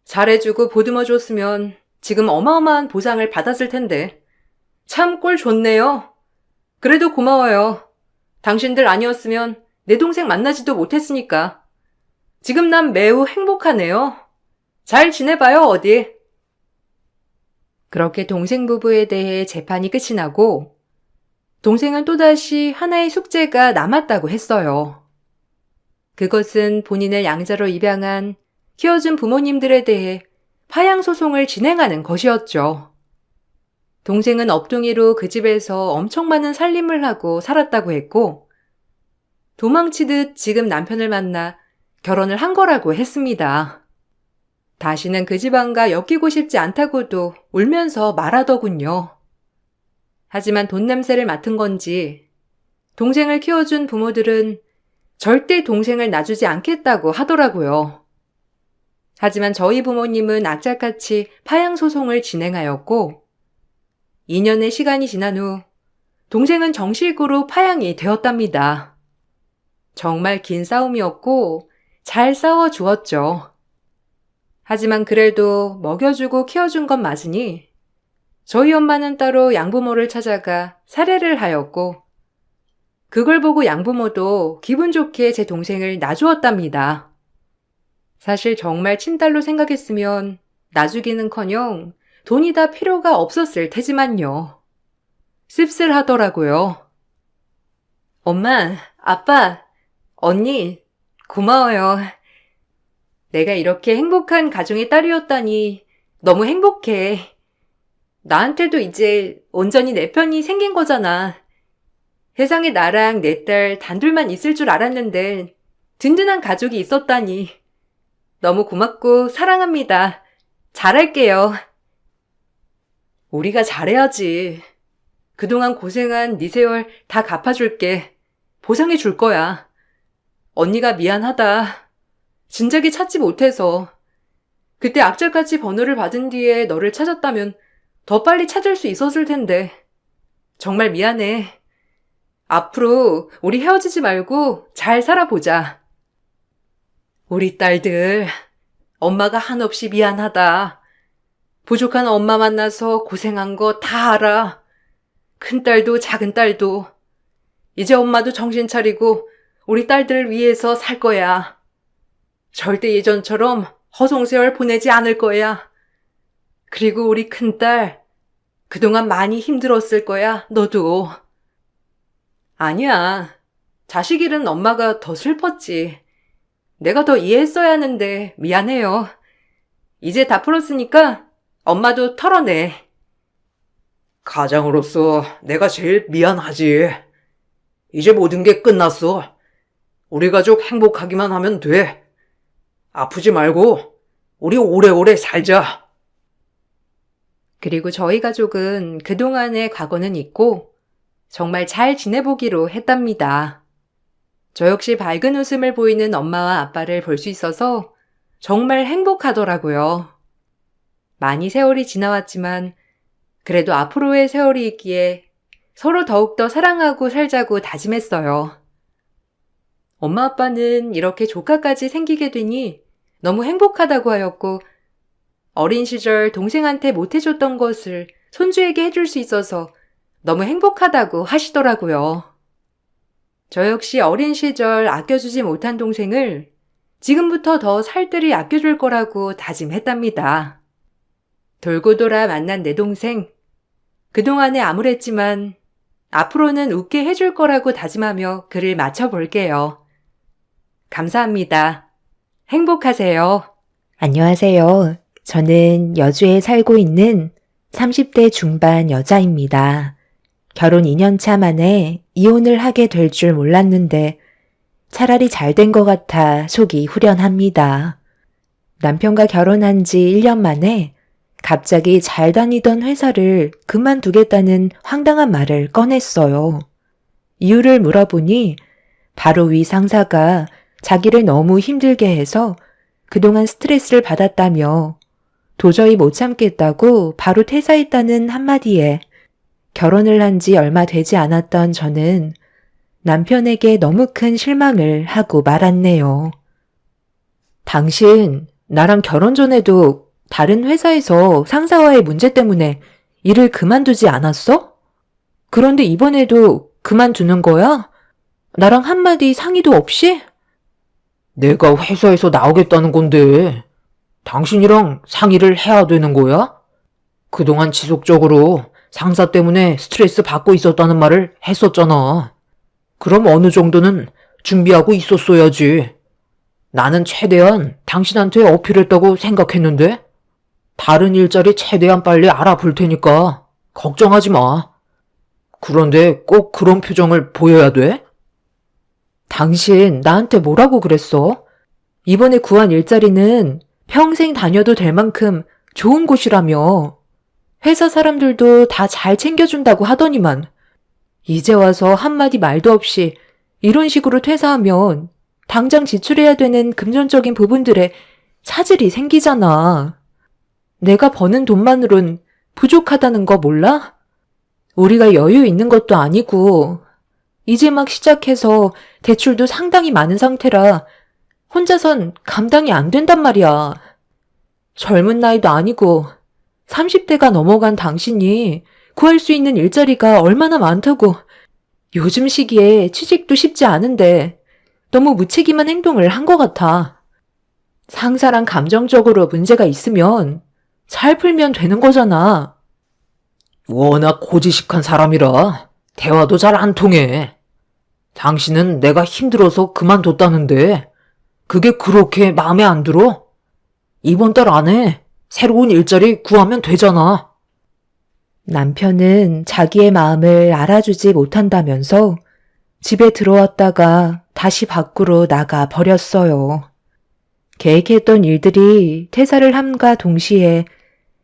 잘해주고 보듬어줬으면 지금 어마어마한 보상을 받았을 텐데. 참 꼴 좋네요. 그래도 고마워요. 당신들 아니었으면 내 동생 만나지도 못했으니까. 지금 난 매우 행복하네요. 잘 지내봐요, 어디. 그렇게 동생 부부에 대해 재판이 끝이 나고 동생은 또다시 하나의 숙제가 남았다고 했어요. 그것은 본인을 양자로 입양한 키워준 부모님들에 대해 파양소송을 진행하는 것이었죠. 동생은 업둥이로 그 집에서 엄청 많은 살림을 하고 살았다고 했고 도망치듯 지금 남편을 만나 결혼을 한 거라고 했습니다. 다시는 그 집안과 엮이고 싶지 않다고도 울면서 말하더군요. 하지만 돈 냄새를 맡은 건지 동생을 키워준 부모들은 절대 동생을 놔주지 않겠다고 하더라고요. 하지만 저희 부모님은 악착같이 파양소송을 진행하였고 2년의 시간이 지난 후 동생은 정식으로 파양이 되었답니다. 정말 긴 싸움이었고 잘 싸워주었죠. 하지만 그래도 먹여주고 키워준 건 맞으니 저희 엄마는 따로 양부모를 찾아가 살해를 하였고 그걸 보고 양부모도 기분 좋게 제 동생을 놔주었답니다. 사실 정말 친딸로 생각했으면 놔주기는커녕 돈이 다 필요가 없었을 테지만요. 씁쓸하더라고요. 엄마, 아빠, 언니, 고마워요. 내가 이렇게 행복한 가정의 딸이었다니 너무 행복해. 나한테도 이제 온전히 내 편이 생긴 거잖아. 세상에 나랑 내 딸 단둘만 있을 줄 알았는데 든든한 가족이 있었다니. 너무 고맙고 사랑합니다. 잘할게요. 우리가 잘해야지. 그동안 고생한 네 세월 다 갚아줄게. 보상해 줄 거야. 언니가 미안하다. 진작에 찾지 못해서. 그때 악착같이 번호를 받은 뒤에 너를 찾았다면 더 빨리 찾을 수 있었을 텐데. 정말 미안해. 앞으로 우리 헤어지지 말고 잘 살아보자. 우리 딸들, 엄마가 한없이 미안하다. 부족한 엄마 만나서 고생한 거 다 알아. 큰딸도 작은딸도. 이제 엄마도 정신 차리고 우리 딸들을 위해서 살 거야. 절대 예전처럼 허송세월 보내지 않을 거야. 그리고 우리 큰딸, 그동안 많이 힘들었을 거야, 너도. 아니야. 자식 잃은 엄마가 더 슬펐지. 내가 더 이해했어야 하는데 미안해요. 이제 다 풀었으니까 엄마도 털어내. 가장으로서 내가 제일 미안하지. 이제 모든 게 끝났어. 우리 가족 행복하기만 하면 돼. 아프지 말고 우리 오래오래 살자. 그리고 저희 가족은 그동안의 과거는 잊고 정말 잘 지내보기로 했답니다. 저 역시 밝은 웃음을 보이는 엄마와 아빠를 볼 수 있어서 정말 행복하더라고요. 많이 세월이 지나왔지만 그래도 앞으로의 세월이 있기에 서로 더욱더 사랑하고 살자고 다짐했어요. 엄마 아빠는 이렇게 조카까지 생기게 되니 너무 행복하다고 하였고 어린 시절 동생한테 못해줬던 것을 손주에게 해줄 수 있어서 너무 행복하다고 하시더라고요. 저 역시 어린 시절 아껴주지 못한 동생을 지금부터 더 살뜰히 아껴줄 거라고 다짐했답니다. 돌고 돌아 만난 내 동생, 그동안에 암울했지만 앞으로는 웃게 해줄 거라고 다짐하며 글을 마쳐볼게요. 감사합니다. 행복하세요. 안녕하세요. 저는 여주에 살고 있는 30대 중반 여자입니다. 결혼 2년 차 만에 이혼을 하게 될 줄 몰랐는데 차라리 잘 된 것 같아 속이 후련합니다. 남편과 결혼한 지 1년 만에 갑자기 잘 다니던 회사를 그만두겠다는 황당한 말을 꺼냈어요. 이유를 물어보니 바로 위 상사가 자기를 너무 힘들게 해서 그동안 스트레스를 받았다며 도저히 못 참겠다고 바로 퇴사했다는 한마디에 결혼을 한 지 얼마 되지 않았던 저는 남편에게 너무 큰 실망을 하고 말았네요. 당신, 나랑 결혼 전에도 다른 회사에서 상사와의 문제 때문에 일을 그만두지 않았어? 그런데 이번에도 그만두는 거야? 나랑 한마디 상의도 없이? 내가 회사에서 나오겠다는 건데, 당신이랑 상의를 해야 되는 거야? 그동안 지속적으로 상사 때문에 스트레스 받고 있었다는 말을 했었잖아. 그럼 어느 정도는 준비하고 있었어야지. 나는 최대한 당신한테 어필했다고 생각했는데, 다른 일자리 최대한 빨리 알아볼 테니까 걱정하지 마. 그런데 꼭 그런 표정을 보여야 돼? 당신 나한테 뭐라고 그랬어? 이번에 구한 일자리는 평생 다녀도 될 만큼 좋은 곳이라며. 회사 사람들도 다 잘 챙겨준다고 하더니만 이제 와서 한마디 말도 없이 이런 식으로 퇴사하면 당장 지출해야 되는 금전적인 부분들에 차질이 생기잖아. 내가 버는 돈만으론 부족하다는 거 몰라? 우리가 여유 있는 것도 아니고 이제 막 시작해서 대출도 상당히 많은 상태라 혼자선 감당이 안 된단 말이야. 젊은 나이도 아니고 30대가 넘어간 당신이 구할 수 있는 일자리가 얼마나 많다고. 요즘 시기에 취직도 쉽지 않은데 너무 무책임한 행동을 한 것 같아. 상사랑 감정적으로 문제가 있으면 잘 풀면 되는 거잖아. 워낙 고지식한 사람이라 대화도 잘 안 통해. 당신은 내가 힘들어서 그만뒀다는데 그게 그렇게 마음에 안 들어? 이번 달 안에 새로운 일자리 구하면 되잖아. 남편은 자기의 마음을 알아주지 못한다면서 집에 들어왔다가 다시 밖으로 나가 버렸어요. 계획했던 일들이 퇴사를 함과 동시에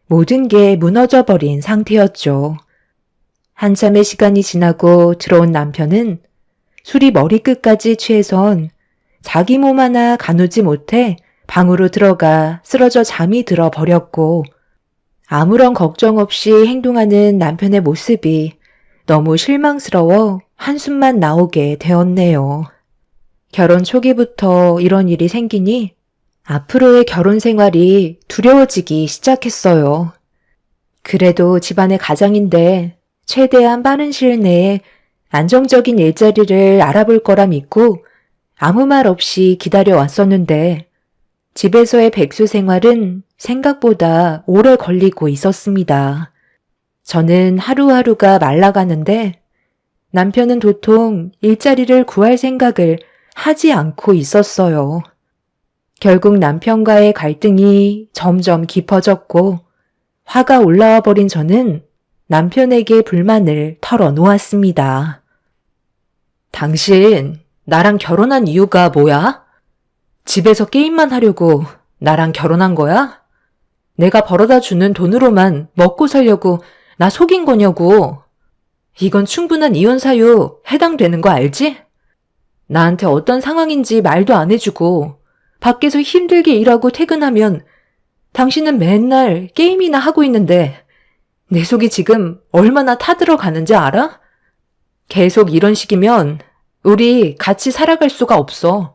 모든 게 무너져 버린 상태였죠. 한참의 시간이 지나고 들어온 남편은 술이 머리끝까지 취해선 자기 몸 하나 가누지 못해 방으로 들어가 쓰러져 잠이 들어 버렸고 아무런 걱정 없이 행동하는 남편의 모습이 너무 실망스러워 한숨만 나오게 되었네요. 결혼 초기부터 이런 일이 생기니 앞으로의 결혼 생활이 두려워지기 시작했어요. 그래도 집안의 가장인데 최대한 빠른 시일 내에 안정적인 일자리를 알아볼 거라 믿고 아무 말 없이 기다려 왔었는데 집에서의 백수 생활은 생각보다 오래 걸리고 있었습니다. 저는 하루하루가 말라가는데 남편은 도통 일자리를 구할 생각을 하지 않고 있었어요. 결국 남편과의 갈등이 점점 깊어졌고 화가 올라와 버린 저는 남편에게 불만을 털어놓았습니다. 당신, 나랑 결혼한 이유가 뭐야? 집에서 게임만 하려고 나랑 결혼한 거야? 내가 벌어다 주는 돈으로만 먹고 살려고 나 속인 거냐고. 이건 충분한 이혼 사유 해당되는 거 알지? 나한테 어떤 상황인지 말도 안 해주고 밖에서 힘들게 일하고 퇴근하면 당신은 맨날 게임이나 하고 있는데 내 속이 지금 얼마나 타들어가는지 알아? 계속 이런 식이면 우리 같이 살아갈 수가 없어.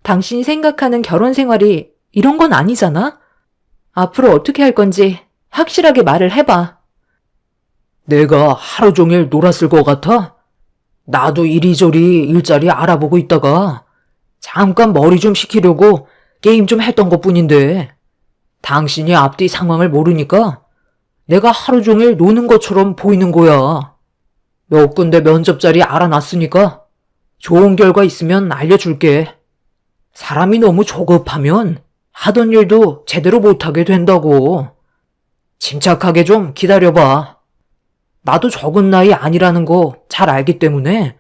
당신이 생각하는 결혼 생활이 이런 건 아니잖아? 앞으로 어떻게 할 건지 확실하게 말을 해봐. 내가 하루 종일 놀았을 것 같아? 나도 이리저리 일자리 알아보고 있다가 잠깐 머리 좀 식히려고 게임 좀 했던 것뿐인데 당신이 앞뒤 상황을 모르니까 내가 하루 종일 노는 것처럼 보이는 거야. 몇 군데 면접 자리 알아놨으니까 좋은 결과 있으면 알려줄게. 사람이 너무 조급하면 하던 일도 제대로 못하게 된다고. 침착하게 좀 기다려봐. 나도 적은 나이 아니라는 거 잘 알기 때문에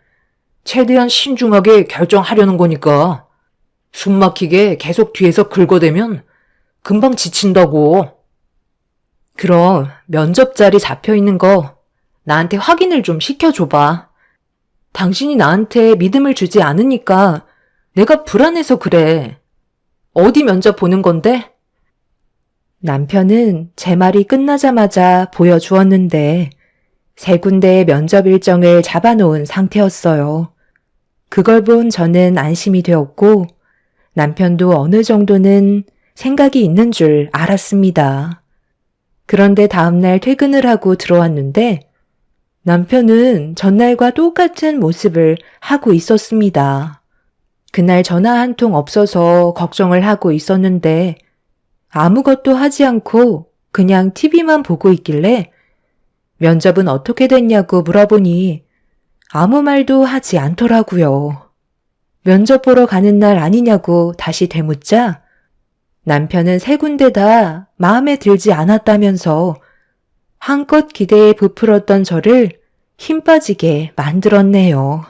최대한 신중하게 결정하려는 거니까 숨 막히게 계속 뒤에서 긁어대면 금방 지친다고. 그럼 면접 자리 잡혀 있는 거 나한테 확인을 좀 시켜줘봐. 당신이 나한테 믿음을 주지 않으니까 내가 불안해서 그래. 어디 면접 보는 건데? 남편은 제 말이 끝나자마자 보여주었는데 3군데의 면접 일정을 잡아놓은 상태였어요. 그걸 본 저는 안심이 되었고 남편도 어느 정도는 생각이 있는 줄 알았습니다. 그런데 다음날 퇴근을 하고 들어왔는데 남편은 전날과 똑같은 모습을 하고 있었습니다. 그날 전화 한 통 없어서 걱정을 하고 있었는데 아무것도 하지 않고 그냥 TV만 보고 있길래 면접은 어떻게 됐냐고 물어보니 아무 말도 하지 않더라고요. 면접 보러 가는 날 아니냐고 다시 되묻자 남편은 3군데 다 마음에 들지 않았다면서 한껏 기대에 부풀었던 저를 힘 빠지게 만들었네요.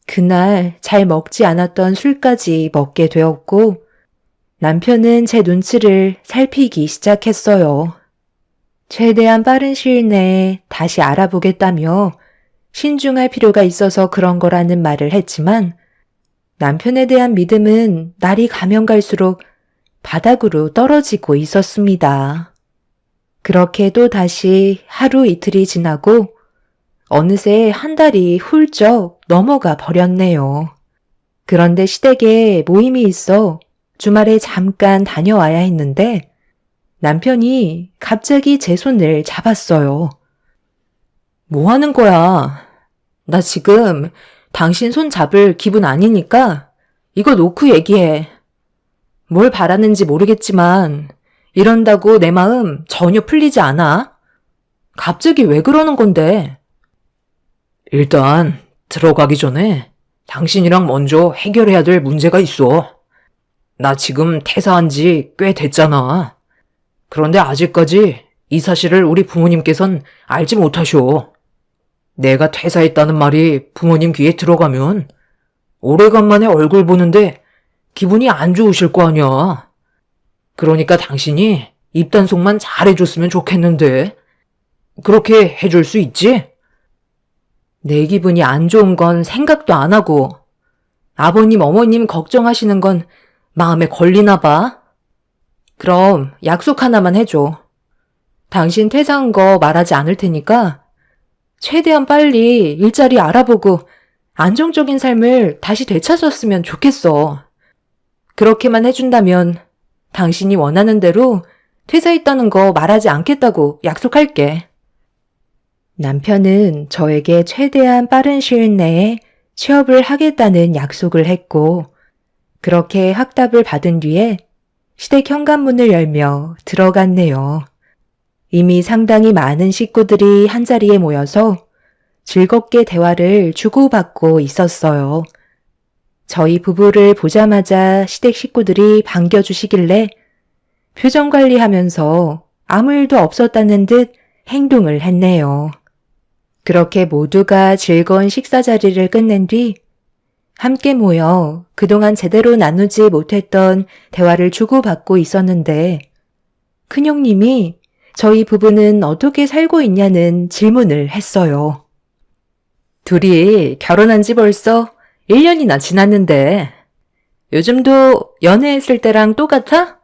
그날 잘 먹지 않았던 술까지 먹게 되었고 남편은 제 눈치를 살피기 시작했어요. 최대한 빠른 시일 내에 다시 알아보겠다며 신중할 필요가 있어서 그런 거라는 말을 했지만 남편에 대한 믿음은 날이 가면 갈수록 바닥으로 떨어지고 있었습니다. 그렇게 또 다시 하루 이틀이 지나고 어느새 한 달이 훌쩍 넘어가 버렸네요. 그런데 시댁에 모임이 있어 주말에 잠깐 다녀와야 했는데 남편이 갑자기 제 손을 잡았어요. 뭐 하는 거야? 나 지금 당신 손 잡을 기분 아니니까 이거 놓고 얘기해. 뭘 바라는지 모르겠지만 이런다고 내 마음 전혀 풀리지 않아. 갑자기 왜 그러는 건데? 일단 들어가기 전에 당신이랑 먼저 해결해야 될 문제가 있어. 나 지금 퇴사한 지 꽤 됐잖아. 그런데 아직까지 이 사실을 우리 부모님께선 알지 못하셔. 내가 퇴사했다는 말이 부모님 귀에 들어가면 오래간만에 얼굴 보는데 기분이 안 좋으실 거 아니야. 그러니까 당신이 입단속만 잘해줬으면 좋겠는데 그렇게 해줄 수 있지? 내 기분이 안 좋은 건 생각도 안 하고 아버님, 어머님 걱정하시는 건 마음에 걸리나 봐. 그럼 약속 하나만 해줘. 당신 퇴사한 거 말하지 않을 테니까 최대한 빨리 일자리 알아보고 안정적인 삶을 다시 되찾았으면 좋겠어. 그렇게만 해준다면 당신이 원하는 대로 퇴사했다는 거 말하지 않겠다고 약속할게. 남편은 저에게 최대한 빠른 시일 내에 취업을 하겠다는 약속을 했고 그렇게 확답을 받은 뒤에 시댁 현관문을 열며 들어갔네요. 이미 상당히 많은 식구들이 한자리에 모여서 즐겁게 대화를 주고받고 있었어요. 저희 부부를 보자마자 시댁 식구들이 반겨주시길래 표정 관리하면서 아무 일도 없었다는 듯 행동을 했네요. 그렇게 모두가 즐거운 식사 자리를 끝낸 뒤 함께 모여 그동안 제대로 나누지 못했던 대화를 주고받고 있었는데 큰형님이 저희 부부는 어떻게 살고 있냐는 질문을 했어요. 둘이 결혼한 지 벌써 1년이나 지났는데 요즘도 연애했을 때랑 똑같아?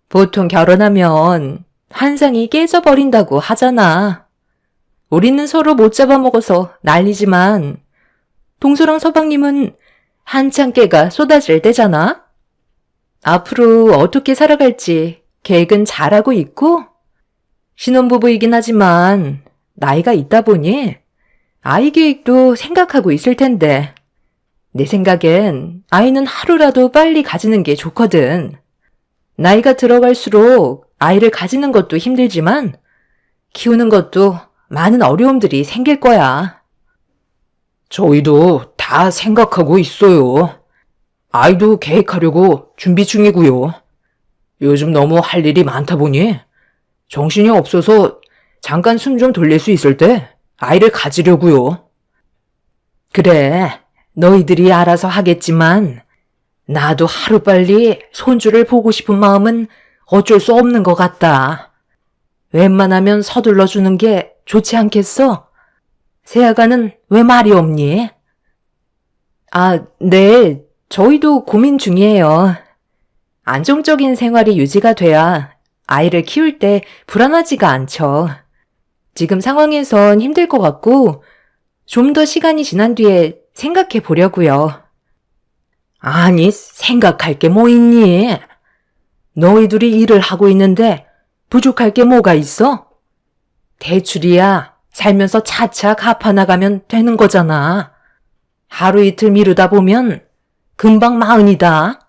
보통 결혼하면 환상이 깨져버린다고 하잖아. 우리는 서로 못 잡아먹어서 난리지만 동서랑 서방님은 한창 깨가 쏟아질 때잖아. 앞으로 어떻게 살아갈지 계획은 잘하고 있고 신혼부부이긴 하지만 나이가 있다 보니 아이 계획도 생각하고 있을 텐데 내 생각엔 아이는 하루라도 빨리 가지는 게 좋거든. 나이가 들어갈수록 아이를 가지는 것도 힘들지만 키우는 것도 많은 어려움들이 생길 거야. 저희도 다 생각하고 있어요. 아이도 계획하려고 준비 중이고요. 요즘 너무 할 일이 많다 보니 정신이 없어서 잠깐 숨 좀 돌릴 수 있을 때 아이를 가지려고요. 그래, 너희들이 알아서 하겠지만 나도 하루빨리 손주를 보고 싶은 마음은 어쩔 수 없는 것 같다. 웬만하면 서둘러 주는 게 좋지 않겠어? 세아가는 왜 말이 없니? 아, 네. 저희도 고민 중이에요. 안정적인 생활이 유지가 돼야 아이를 키울 때 불안하지가 않죠. 지금 상황에선 힘들 것 같고 좀 더 시간이 지난 뒤에 생각해 보려고요. 아니, 생각할 게 뭐 있니? 너희들이 일을 하고 있는데 부족할 게 뭐가 있어? 대출이야 살면서 차차 갚아나가면 되는 거잖아. 하루 이틀 미루다 보면 금방 마흔이다.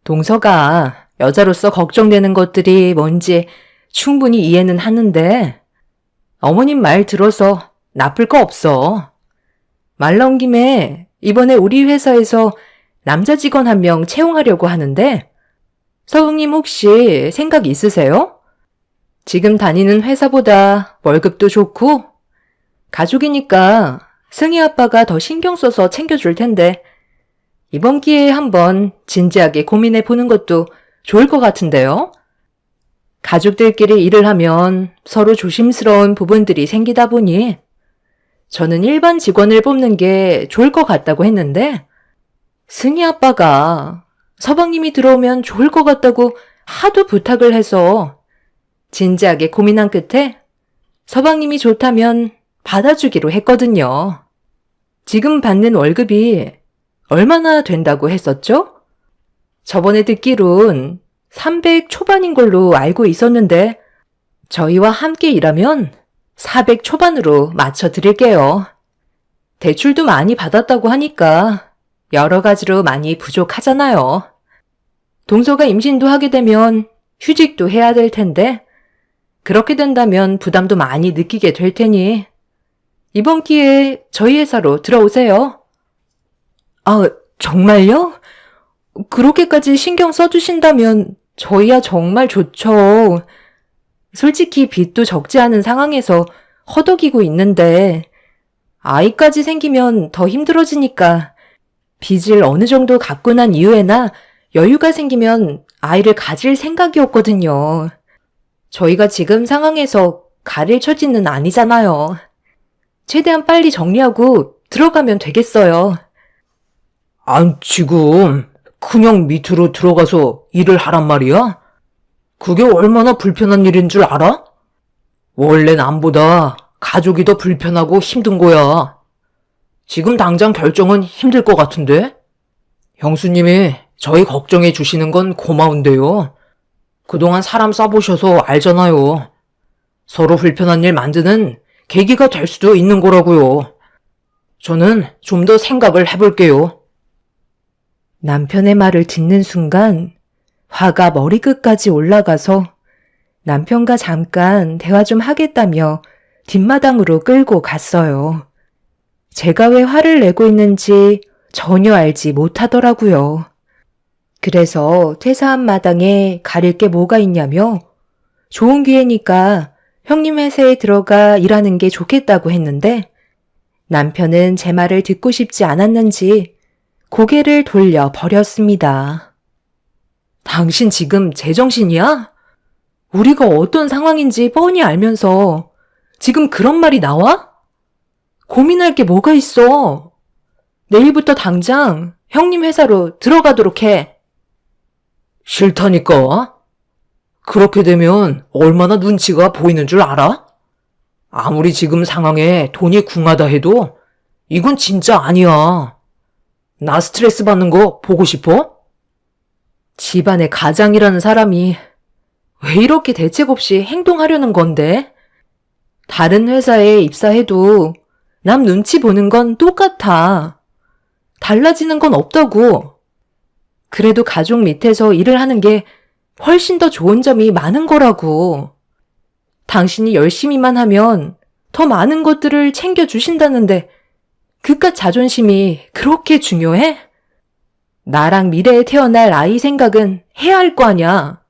동서가 여자로서 걱정되는 것들이 뭔지 충분히 이해는 하는데 어머님 말 들어서 나쁠 거 없어. 말 나온 김에 이번에 우리 회사에서 남자 직원 한 명 채용하려고 하는데 서웅님 혹시 생각 있으세요? 지금 다니는 회사보다 월급도 좋고 가족이니까 승희 아빠가 더 신경 써서 챙겨줄 텐데 이번 기회에 한번 진지하게 고민해 보는 것도 좋을 것 같은데요? 가족들끼리 일을 하면 서로 조심스러운 부분들이 생기다 보니 저는 일반 직원을 뽑는 게 좋을 것 같다고 했는데 승희 아빠가 서방님이 들어오면 좋을 것 같다고 하도 부탁을 해서 진지하게 고민한 끝에 서방님이 좋다면 받아주기로 했거든요. 지금 받는 월급이 얼마나 된다고 했었죠? 저번에 듣기론 300 초반인 걸로 알고 있었는데 저희와 함께 일하면 400 초반으로 맞춰드릴게요. 대출도 많이 받았다고 하니까 여러 가지로 많이 부족하잖아요. 동서가 임신도 하게 되면 휴직도 해야 될 텐데 그렇게 된다면 부담도 많이 느끼게 될 테니 이번 기회에 저희 회사로 들어오세요. 아, 정말요? 그렇게까지 신경 써주신다면 저희야 정말 좋죠. 솔직히 빚도 적지 않은 상황에서 허덕이고 있는데 아이까지 생기면 더 힘들어지니까 빚을 어느 정도 갚고 난 이후에나 여유가 생기면 아이를 가질 생각이었거든요. 저희가 지금 상황에서 가릴 처지는 아니잖아요. 최대한 빨리 정리하고 들어가면 되겠어요. 안, 지금 그냥 밑으로 들어가서 일을 하란 말이야? 그게 얼마나 불편한 일인 줄 알아? 원래 남보다 가족이 더 불편하고 힘든 거야. 지금 당장 결정은 힘들 것 같은데? 형수님이 저희 걱정해 주시는 건 고마운데요. 그동안 사람 써보셔서 알잖아요. 서로 불편한 일 만드는 계기가 될 수도 있는 거라고요. 저는 좀 더 생각을 해볼게요. 남편의 말을 듣는 순간 화가 머리끝까지 올라가서 남편과 잠깐 대화 좀 하겠다며 뒷마당으로 끌고 갔어요. 제가 왜 화를 내고 있는지 전혀 알지 못하더라고요. 그래서 퇴사한 마당에 가릴 게 뭐가 있냐며 좋은 기회니까 형님 회사에 들어가 일하는 게 좋겠다고 했는데 남편은 제 말을 듣고 싶지 않았는지 고개를 돌려 버렸습니다. 당신 지금 제정신이야? 우리가 어떤 상황인지 뻔히 알면서 지금 그런 말이 나와? 고민할 게 뭐가 있어? 내일부터 당장 형님 회사로 들어가도록 해. 싫다니까? 그렇게 되면 얼마나 눈치가 보이는 줄 알아? 아무리 지금 상황에 돈이 궁하다 해도 이건 진짜 아니야. 나 스트레스 받는 거 보고 싶어? 집안의 가장이라는 사람이 왜 이렇게 대책 없이 행동하려는 건데? 다른 회사에 입사해도 남 눈치 보는 건 똑같아. 달라지는 건 없다고. 그래도 가족 밑에서 일을 하는 게 훨씬 더 좋은 점이 많은 거라고. 당신이 열심히만 하면 더 많은 것들을 챙겨주신다는데 그깟 자존심이 그렇게 중요해? 나랑 미래에 태어날 아이 생각은 해야 할 거 아냐.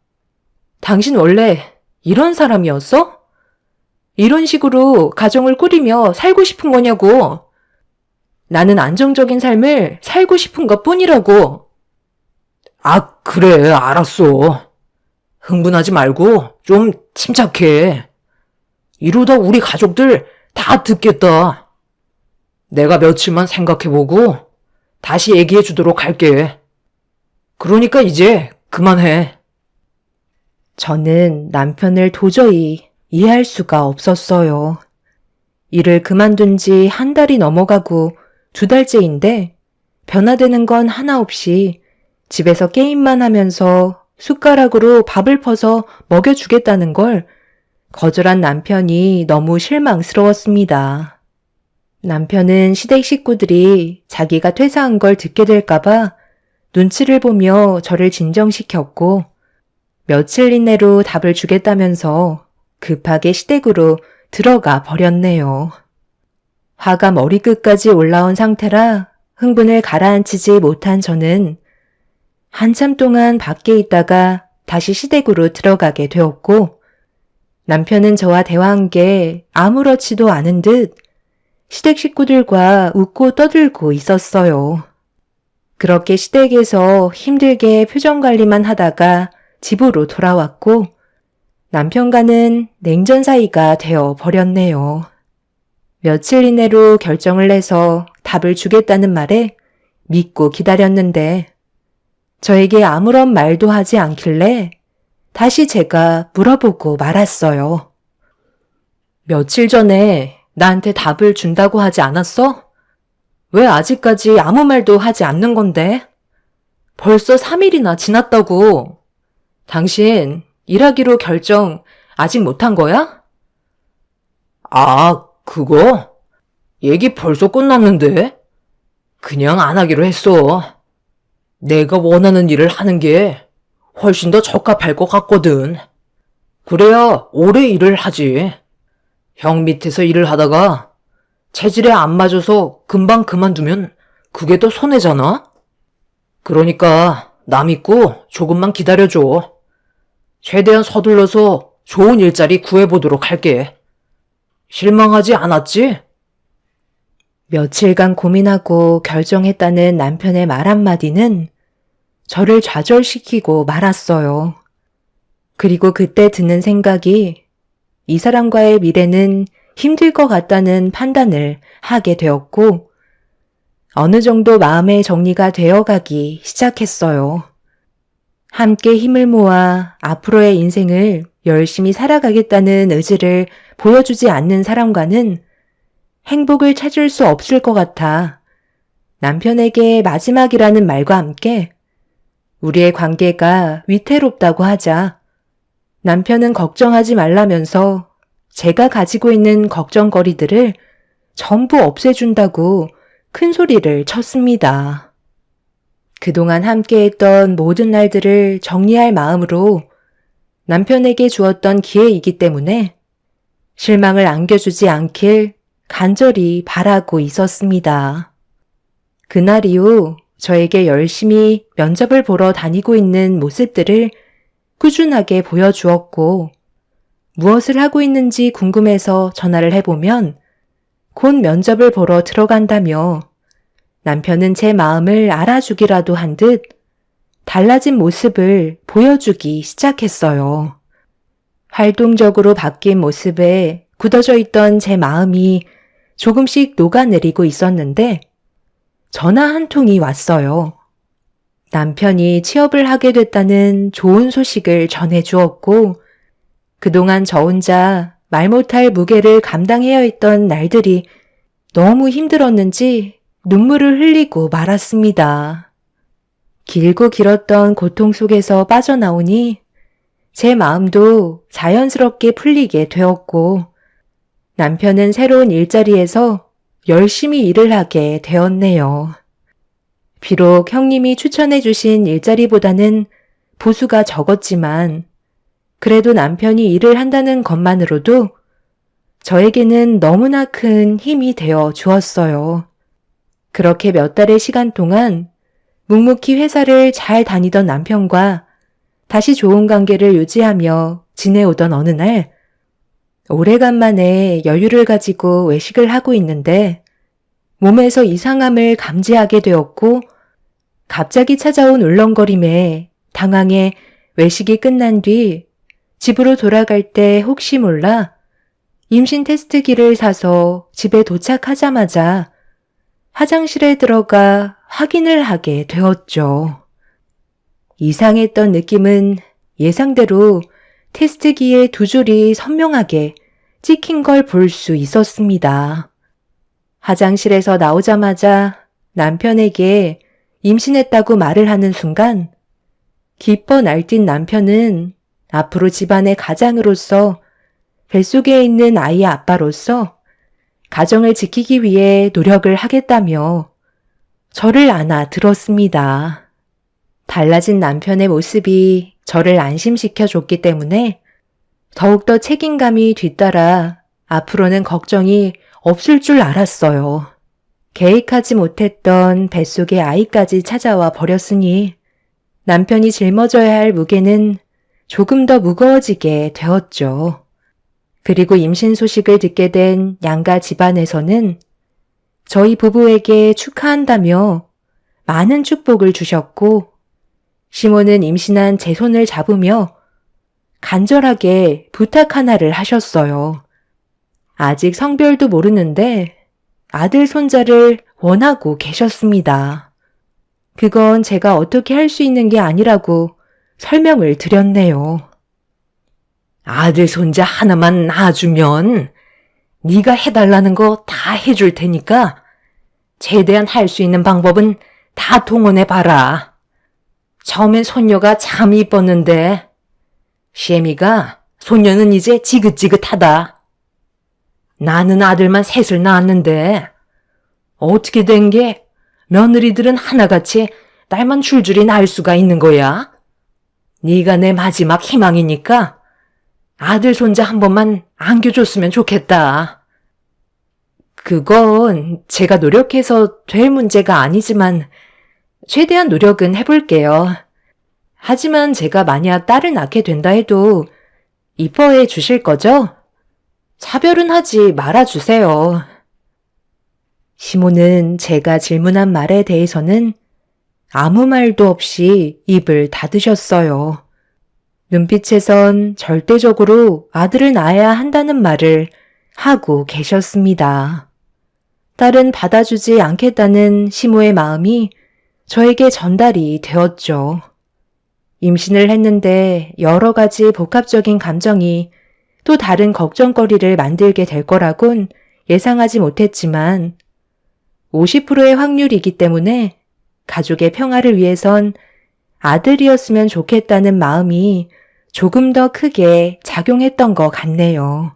당신 원래 이런 사람이었어? 이런 식으로 가정을 꾸리며 살고 싶은 거냐고. 나는 안정적인 삶을 살고 싶은 것 뿐이라고. 아, 그래, 알았어. 흥분하지 말고 좀 침착해. 이러다 우리 가족들 다 듣겠다. 내가 며칠만 생각해보고 다시 얘기해 주도록 할게. 그러니까 이제 그만해. 저는 남편을 도저히 이해할 수가 없었어요. 일을 그만둔 지 한 달이 넘어가고 2달째인데 변화되는 건 하나 없이 집에서 게임만 하면서 숟가락으로 밥을 퍼서 먹여주겠다는 걸 거절한 남편이 너무 실망스러웠습니다. 남편은 시댁 식구들이 자기가 퇴사한 걸 듣게 될까봐 눈치를 보며 저를 진정시켰고 며칠 이내로 답을 주겠다면서 급하게 시댁으로 들어가 버렸네요. 화가 머리끝까지 올라온 상태라 흥분을 가라앉히지 못한 저는 한참 동안 밖에 있다가 다시 시댁으로 들어가게 되었고 남편은 저와 대화한 게 아무렇지도 않은 듯 시댁 식구들과 웃고 떠들고 있었어요. 그렇게 시댁에서 힘들게 표정 관리만 하다가 집으로 돌아왔고 남편과는 냉전 사이가 되어 버렸네요. 며칠 이내로 결정을 해서 답을 주겠다는 말에 믿고 기다렸는데 저에게 아무런 말도 하지 않길래 다시 제가 물어보고 말았어요. 며칠 전에 나한테 답을 준다고 하지 않았어? 왜 아직까지 아무 말도 하지 않는 건데? 벌써 3일이나 지났다고. 당신 일하기로 결정 아직 못한 거야? 아, 그거? 얘기 벌써 끝났는데? 그냥 안 하기로 했어. 내가 원하는 일을 하는 게 훨씬 더 적합할 것 같거든. 그래야 오래 일을 하지. 형 밑에서 일을 하다가 체질에 안 맞아서 금방 그만두면 그게 더 손해잖아? 그러니까 나 믿고 조금만 기다려줘. 최대한 서둘러서 좋은 일자리 구해보도록 할게. 실망하지 않았지? 며칠간 고민하고 결정했다는 남편의 말 한마디는 저를 좌절시키고 말았어요. 그리고 그때 드는 생각이 이 사람과의 미래는 힘들 것 같다는 판단을 하게 되었고 어느 정도 마음의 정리가 되어가기 시작했어요. 함께 힘을 모아 앞으로의 인생을 열심히 살아가겠다는 의지를 보여주지 않는 사람과는 행복을 찾을 수 없을 것 같아 남편에게 마지막이라는 말과 함께 우리의 관계가 위태롭다고 하자 남편은 걱정하지 말라면서 제가 가지고 있는 걱정거리들을 전부 없애준다고 큰 소리를 쳤습니다. 그동안 함께했던 모든 날들을 정리할 마음으로 남편에게 주었던 기회이기 때문에 실망을 안겨주지 않길 간절히 바라고 있었습니다. 그날 이후 저에게 열심히 면접을 보러 다니고 있는 모습들을 꾸준하게 보여주었고 무엇을 하고 있는지 궁금해서 전화를 해보면 곧 면접을 보러 들어간다며 남편은 제 마음을 알아주기라도 한 듯 달라진 모습을 보여주기 시작했어요. 활동적으로 바뀐 모습에 굳어져 있던 제 마음이 조금씩 녹아내리고 있었는데 전화 한 통이 왔어요. 남편이 취업을 하게 됐다는 좋은 소식을 전해주었고 그동안 저 혼자 말 못할 무게를 감당해야 했던 날들이 너무 힘들었는지 눈물을 흘리고 말았습니다. 길고 길었던 고통 속에서 빠져나오니 제 마음도 자연스럽게 풀리게 되었고 남편은 새로운 일자리에서 열심히 일을 하게 되었네요. 비록 형님이 추천해 주신 일자리보다는 보수가 적었지만 그래도 남편이 일을 한다는 것만으로도 저에게는 너무나 큰 힘이 되어 주었어요. 그렇게 몇 달의 시간 동안 묵묵히 회사를 잘 다니던 남편과 다시 좋은 관계를 유지하며 지내오던 어느 날, 오래간만에 여유를 가지고 외식을 하고 있는데 몸에서 이상함을 감지하게 되었고 갑자기 찾아온 울렁거림에 당황해 외식이 끝난 뒤 집으로 돌아갈 때 혹시 몰라 임신 테스트기를 사서 집에 도착하자마자 화장실에 들어가 확인을 하게 되었죠. 이상했던 느낌은 예상대로 테스트기의 두 줄이 선명하게 찍힌 걸 볼 수 있었습니다. 화장실에서 나오자마자 남편에게 임신했다고 말을 하는 순간 기뻐 날뛴 남편은 앞으로 집안의 가장으로서 뱃속에 있는 아이의 아빠로서 가정을 지키기 위해 노력을 하겠다며 저를 안아 들었습니다. 달라진 남편의 모습이 저를 안심시켜 줬기 때문에 더욱더 책임감이 뒤따라 앞으로는 걱정이 없을 줄 알았어요. 계획하지 못했던 뱃속의 아이까지 찾아와 버렸으니 남편이 짊어져야 할 무게는 조금 더 무거워지게 되었죠. 그리고 임신 소식을 듣게 된 양가 집안에서는 저희 부부에게 축하한다며 많은 축복을 주셨고 시모는 임신한 제 손을 잡으며 간절하게 부탁 하나를 하셨어요. 아직 성별도 모르는데 아들 손자를 원하고 계셨습니다. 그건 제가 어떻게 할 수 있는 게 아니라고 설명을 드렸네요. 아들 손자 하나만 낳아주면 네가 해달라는 거 다 해줄 테니까 최대한 할 수 있는 방법은 다 동원해봐라. 처음엔 손녀가 참 이뻤는데 셰미가 손녀는 이제 지긋지긋하다. 나는 아들만 셋을 낳았는데 어떻게 된 게 며느리들은 하나같이 딸만 줄줄이 낳을 수가 있는 거야? 네가 내 마지막 희망이니까 아들 손자 한 번만 안겨줬으면 좋겠다. 그건 제가 노력해서 될 문제가 아니지만 최대한 노력은 해볼게요. 하지만 제가 만약 딸을 낳게 된다 해도 이뻐해 주실 거죠? 차별은 하지 말아주세요. 시모는 제가 질문한 말에 대해서는 아무 말도 없이 입을 닫으셨어요. 눈빛에선 절대적으로 아들을 낳아야 한다는 말을 하고 계셨습니다. 딸은 받아주지 않겠다는 시모의 마음이 저에게 전달이 되었죠. 임신을 했는데 여러 가지 복합적인 감정이 또 다른 걱정거리를 만들게 될 거라곤 예상하지 못했지만 50%의 확률이기 때문에 가족의 평화를 위해선 아들이었으면 좋겠다는 마음이 조금 더 크게 작용했던 것 같네요.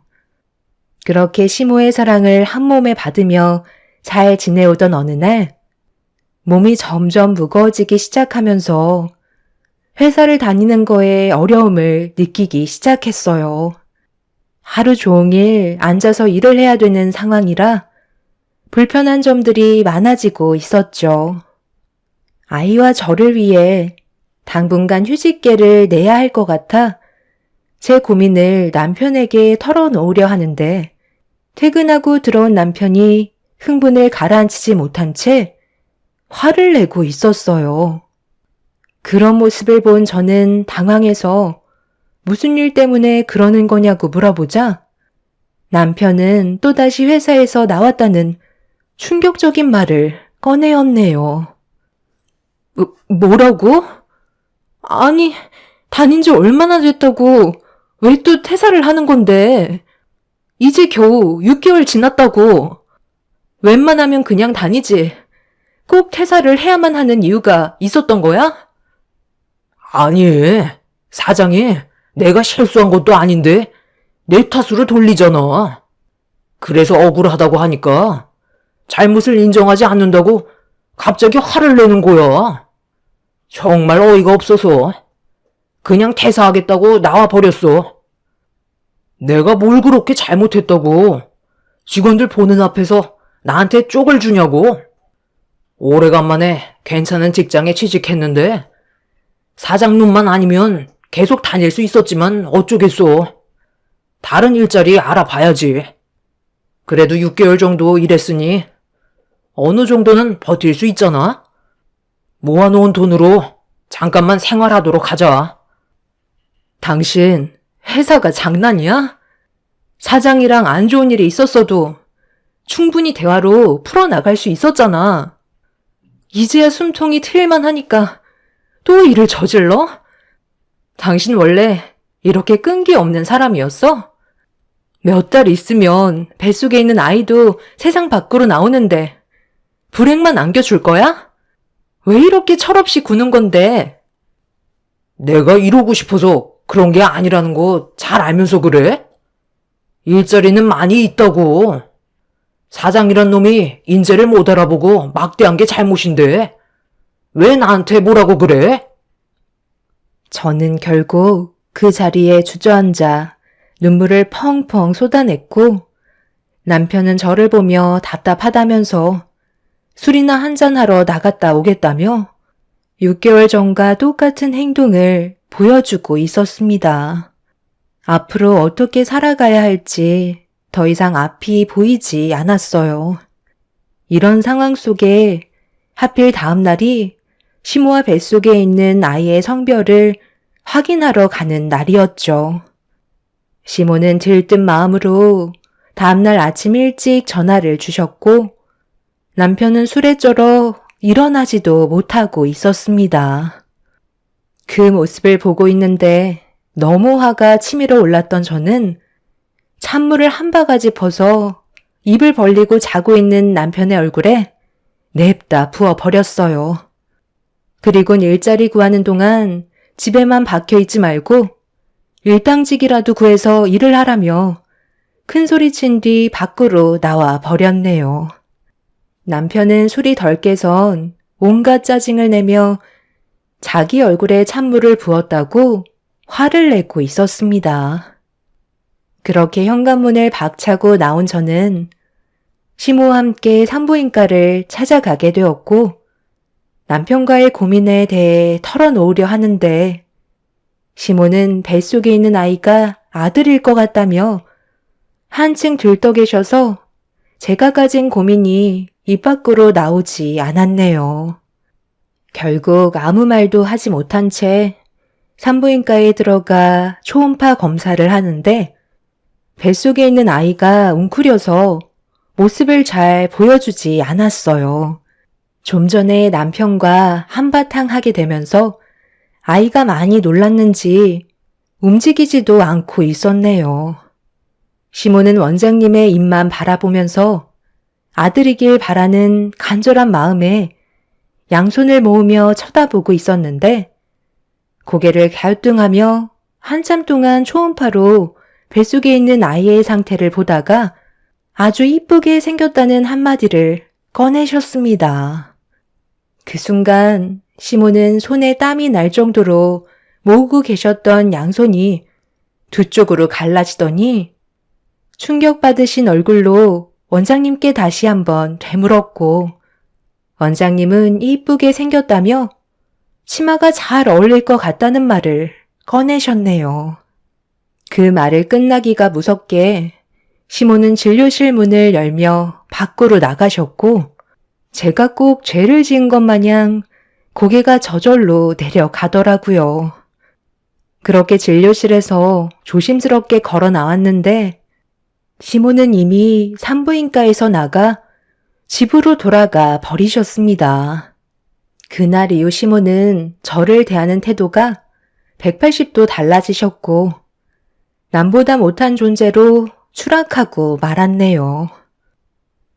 그렇게 시모의 사랑을 한 몸에 받으며 잘 지내오던 어느 날 몸이 점점 무거워지기 시작하면서 회사를 다니는 거에 어려움을 느끼기 시작했어요. 하루 종일 앉아서 일을 해야 되는 상황이라 불편한 점들이 많아지고 있었죠. 아이와 저를 위해 당분간 휴직계를 내야 할 것 같아 제 고민을 남편에게 털어놓으려 하는데 퇴근하고 들어온 남편이 흥분을 가라앉히지 못한 채 화를 내고 있었어요. 그런 모습을 본 저는 당황해서 무슨 일 때문에 그러는 거냐고 물어보자 남편은 또다시 회사에서 나왔다는 충격적인 말을 꺼내었네요. 뭐라고? 아니, 다닌 지 얼마나 됐다고 왜 또 퇴사를 하는 건데? 이제 겨우 6개월 지났다고. 웬만하면 그냥 다니지. 꼭 퇴사를 해야만 하는 이유가 있었던 거야? 아니, 사장이 내가 실수한 것도 아닌데 내 탓으로 돌리잖아. 그래서 억울하다고 하니까 잘못을 인정하지 않는다고 갑자기 화를 내는 거야. 정말 어이가 없어서 그냥 퇴사하겠다고 나와버렸어. 내가 뭘 그렇게 잘못했다고 직원들 보는 앞에서 나한테 쪽을 주냐고. 오래간만에 괜찮은 직장에 취직했는데 사장 눈만 아니면 계속 다닐 수 있었지만 어쩌겠소. 다른 일자리 알아봐야지. 그래도 6개월 정도 일했으니 어느 정도는 버틸 수 있잖아. 모아놓은 돈으로 잠깐만 생활하도록 하자. 당신 회사가 장난이야? 사장이랑 안 좋은 일이 있었어도 충분히 대화로 풀어나갈 수 있었잖아. 이제야 숨통이 트일만 하니까 또 일을 저질러? 당신 원래 이렇게 끈기 없는 사람이었어? 몇 달 있으면 뱃속에 있는 아이도 세상 밖으로 나오는데 불행만 안겨줄 거야? 왜 이렇게 철없이 구는 건데? 내가 이러고 싶어서 그런 게 아니라는 거 잘 알면서 그래? 일자리는 많이 있다고. 사장이란 놈이 인재를 못 알아보고 막대한 게 잘못인데 왜 나한테 뭐라고 그래? 저는 결국 그 자리에 주저앉아 눈물을 펑펑 쏟아냈고 남편은 저를 보며 답답하다면서 술이나 한잔하러 나갔다 오겠다며 6개월 전과 똑같은 행동을 보여주고 있었습니다. 앞으로 어떻게 살아가야 할지 더 이상 앞이 보이지 않았어요. 이런 상황 속에 하필 다음 날이 시모와 뱃속에 있는 아이의 성별을 확인하러 가는 날이었죠. 시모는 들뜬 마음으로 다음날 아침 일찍 전화를 주셨고 남편은 술에 쩔어 일어나지도 못하고 있었습니다. 그 모습을 보고 있는데 너무 화가 치밀어 올랐던 저는 찬물을 한 바가지 퍼서 입을 벌리고 자고 있는 남편의 얼굴에 냅다 부어버렸어요. 그리곤 일자리 구하는 동안 집에만 박혀있지 말고 일당직이라도 구해서 일을 하라며 큰소리친 뒤 밖으로 나와 버렸네요. 남편은 술이 덜 깨선 온갖 짜증을 내며 자기 얼굴에 찬물을 부었다고 화를 내고 있었습니다. 그렇게 현관문을 박차고 나온 저는 시모와 함께 산부인과를 찾아가게 되었고 남편과의 고민에 대해 털어놓으려 하는데 시모는 뱃속에 있는 아이가 아들일 것 같다며 한층 들떠 계셔서 제가 가진 고민이 입 밖으로 나오지 않았네요. 결국 아무 말도 하지 못한 채 산부인과에 들어가 초음파 검사를 하는데 뱃속에 있는 아이가 웅크려서 모습을 잘 보여주지 않았어요. 좀 전에 남편과 한바탕 하게 되면서 아이가 많이 놀랐는지 움직이지도 않고 있었네요. 시모는 원장님의 입만 바라보면서 아들이길 바라는 간절한 마음에 양손을 모으며 쳐다보고 있었는데 고개를 갸우뚱하며 한참 동안 초음파로 뱃속에 있는 아이의 상태를 보다가 아주 이쁘게 생겼다는 한마디를 꺼내셨습니다. 그 순간 시모는 손에 땀이 날 정도로 모으고 계셨던 양손이 두 쪽으로 갈라지더니 충격받으신 얼굴로 원장님께 다시 한번 되물었고 원장님은 이쁘게 생겼다며 치마가 잘 어울릴 것 같다는 말을 꺼내셨네요. 그 말을 끝나기가 무섭게 시모는 진료실 문을 열며 밖으로 나가셨고 제가 꼭 죄를 지은 것 마냥 고개가 저절로 내려가더라고요. 그렇게 진료실에서 조심스럽게 걸어 나왔는데 시모는 이미 산부인과에서 나가 집으로 돌아가 버리셨습니다. 그날 이후 시모는 저를 대하는 태도가 180도 달라지셨고 남보다 못한 존재로 추락하고 말았네요.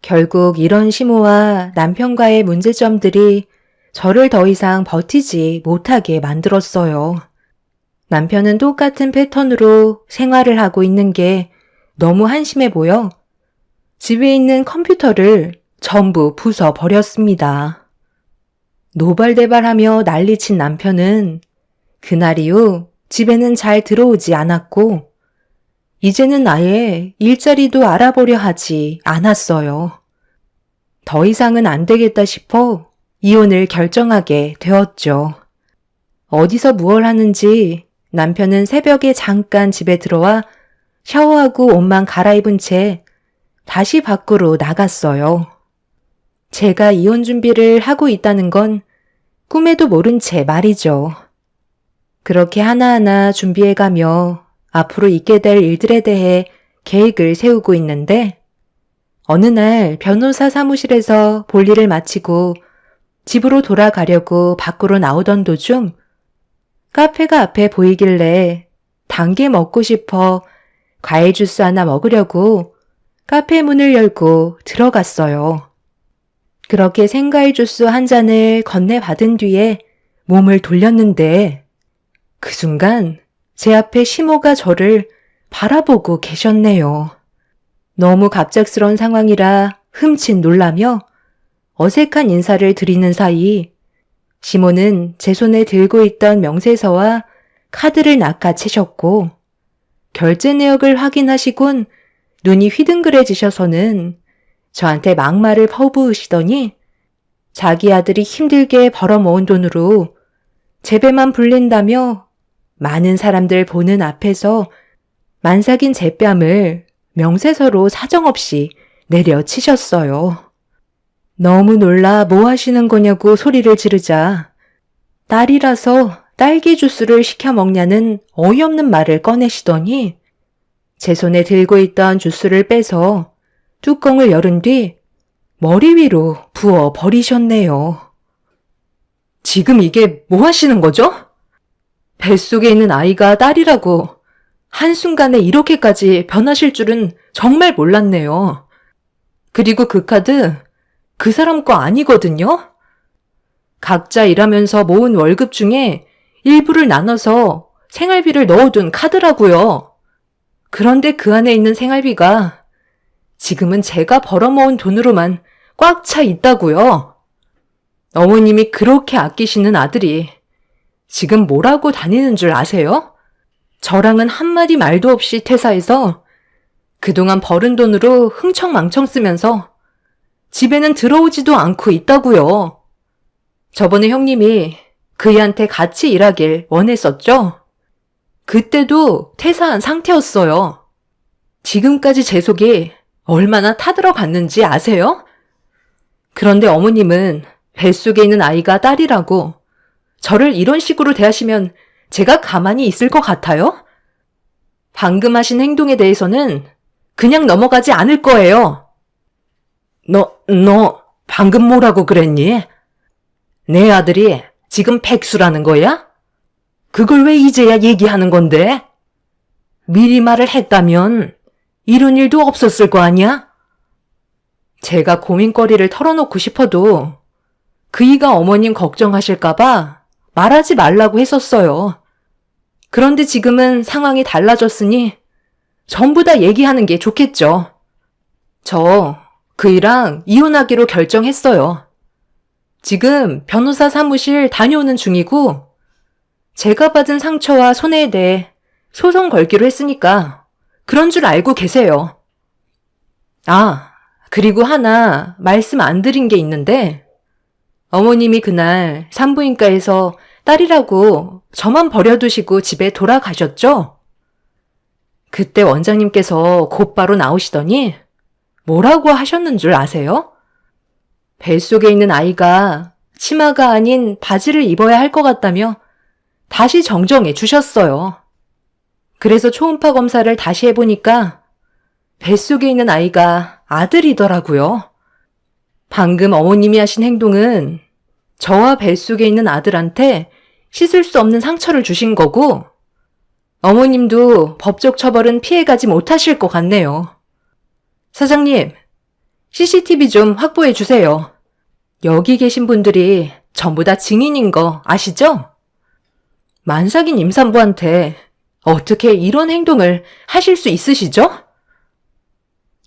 결국 이런 시모와 남편과의 문제점들이 저를 더 이상 버티지 못하게 만들었어요. 남편은 똑같은 패턴으로 생활을 하고 있는 게 너무 한심해 보여 집에 있는 컴퓨터를 전부 부숴버렸습니다. 노발대발하며 난리친 남편은 그날 이후 집에는 잘 들어오지 않았고 이제는 아예 일자리도 알아보려 하지 않았어요. 더 이상은 안 되겠다 싶어 이혼을 결정하게 되었죠. 어디서 무얼 하는지 남편은 새벽에 잠깐 집에 들어와 샤워하고 옷만 갈아입은 채 다시 밖으로 나갔어요. 제가 이혼 준비를 하고 있다는 건 꿈에도 모른 채 말이죠. 그렇게 하나하나 준비해가며 앞으로 있게 될 일들에 대해 계획을 세우고 있는데 어느 날 변호사 사무실에서 볼일을 마치고 집으로 돌아가려고 밖으로 나오던 도중 카페가 앞에 보이길래 단 게 먹고 싶어 과일 주스 하나 먹으려고 카페 문을 열고 들어갔어요. 그렇게 생과일 주스 한 잔을 건네받은 뒤에 몸을 돌렸는데 그 순간 제 앞에 시모가 저를 바라보고 계셨네요. 너무 갑작스러운 상황이라 흠칫 놀라며 어색한 인사를 드리는 사이 시모는 제 손에 들고 있던 명세서와 카드를 낚아채셨고 결제 내역을 확인하시곤 눈이 휘둥그레지셔서는 저한테 막말을 퍼부으시더니 자기 아들이 힘들게 벌어모은 돈으로 제 배만 불린다며 많은 사람들 보는 앞에서 만삭인 제 뺨을 명세서로 사정없이 내려치셨어요. 너무 놀라 뭐 하시는 거냐고 소리를 지르자 딸이라서 딸기 주스를 시켜 먹냐는 어이없는 말을 꺼내시더니 제 손에 들고 있던 주스를 빼서 뚜껑을 열은 뒤 머리 위로 부어 버리셨네요. 지금 이게 뭐 하시는 거죠? 뱃속에 있는 아이가 딸이라고 한순간에 이렇게까지 변하실 줄은 정말 몰랐네요. 그리고 그 카드 그 사람 거 아니거든요? 각자 일하면서 모은 월급 중에 일부를 나눠서 생활비를 넣어둔 카드라고요. 그런데 그 안에 있는 생활비가 지금은 제가 벌어모은 돈으로만 꽉 차 있다고요. 어머님이 그렇게 아끼시는 아들이 지금 뭐라고 다니는 줄 아세요? 저랑은 한마디 말도 없이 퇴사해서 그동안 벌은 돈으로 흥청망청 쓰면서 집에는 들어오지도 않고 있다고요. 저번에 형님이 그이한테 같이 일하길 원했었죠? 그때도 퇴사한 상태였어요. 지금까지 제 속이 얼마나 타들어갔는지 아세요? 그런데 어머님은 뱃속에 있는 아이가 딸이라고 저를 이런 식으로 대하시면 제가 가만히 있을 것 같아요? 방금 하신 행동에 대해서는 그냥 넘어가지 않을 거예요. 너 방금 뭐라고 그랬니? 내 아들이 지금 백수라는 거야? 그걸 왜 이제야 얘기하는 건데? 미리 말을 했다면 이런 일도 없었을 거 아니야? 제가 고민거리를 털어놓고 싶어도 그이가 어머님 걱정하실까봐 말하지 말라고 했었어요. 그런데 지금은 상황이 달라졌으니 전부 다 얘기하는 게 좋겠죠. 저 그이랑 이혼하기로 결정했어요. 지금 변호사 사무실 다녀오는 중이고 제가 받은 상처와 손해에 대해 소송 걸기로 했으니까 그런 줄 알고 계세요. 아, 그리고 하나 말씀 안 드린 게 있는데 어머님이 그날 산부인과에서 딸이라고 저만 버려두시고 집에 돌아가셨죠? 그때 원장님께서 곧바로 나오시더니 뭐라고 하셨는 줄 아세요? 뱃속에 있는 아이가 치마가 아닌 바지를 입어야 할 것 같다며 다시 정정해 주셨어요. 그래서 초음파 검사를 다시 해보니까 뱃속에 있는 아이가 아들이더라고요. 방금 어머님이 하신 행동은 저와 뱃속에 있는 아들한테 씻을 수 없는 상처를 주신 거고 어머님도 법적 처벌은 피해가지 못하실 것 같네요. 사장님, CCTV 좀 확보해 주세요. 여기 계신 분들이 전부 다 증인인 거 아시죠? 만삭인 임산부한테 어떻게 이런 행동을 하실 수 있으시죠?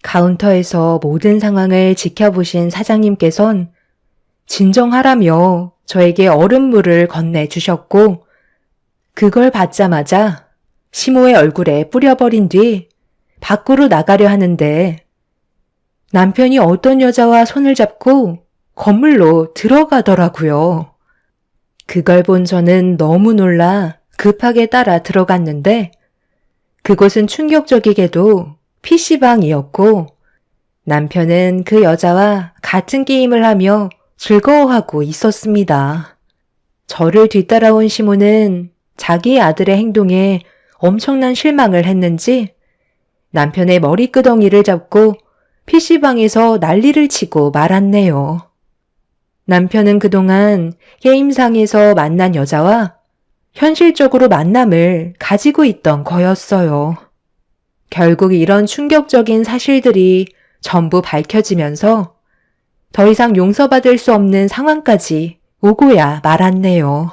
카운터에서 모든 상황을 지켜보신 사장님께선 진정하라며 저에게 얼음물을 건네주셨고 그걸 받자마자 시모의 얼굴에 뿌려버린 뒤 밖으로 나가려 하는데 남편이 어떤 여자와 손을 잡고 건물로 들어가더라고요. 그걸 본 저는 너무 놀라 급하게 따라 들어갔는데 그곳은 충격적이게도 PC방이었고 남편은 그 여자와 같은 게임을 하며 즐거워하고 있었습니다. 저를 뒤따라온 시모는 자기 아들의 행동에 엄청난 실망을 했는지 남편의 머리끄덩이를 잡고 PC방에서 난리를 치고 말았네요. 남편은 그동안 게임상에서 만난 여자와 현실적으로 만남을 가지고 있던 거였어요. 결국 이런 충격적인 사실들이 전부 밝혀지면서 더 이상 용서받을 수 없는 상황까지 오고야 말았네요.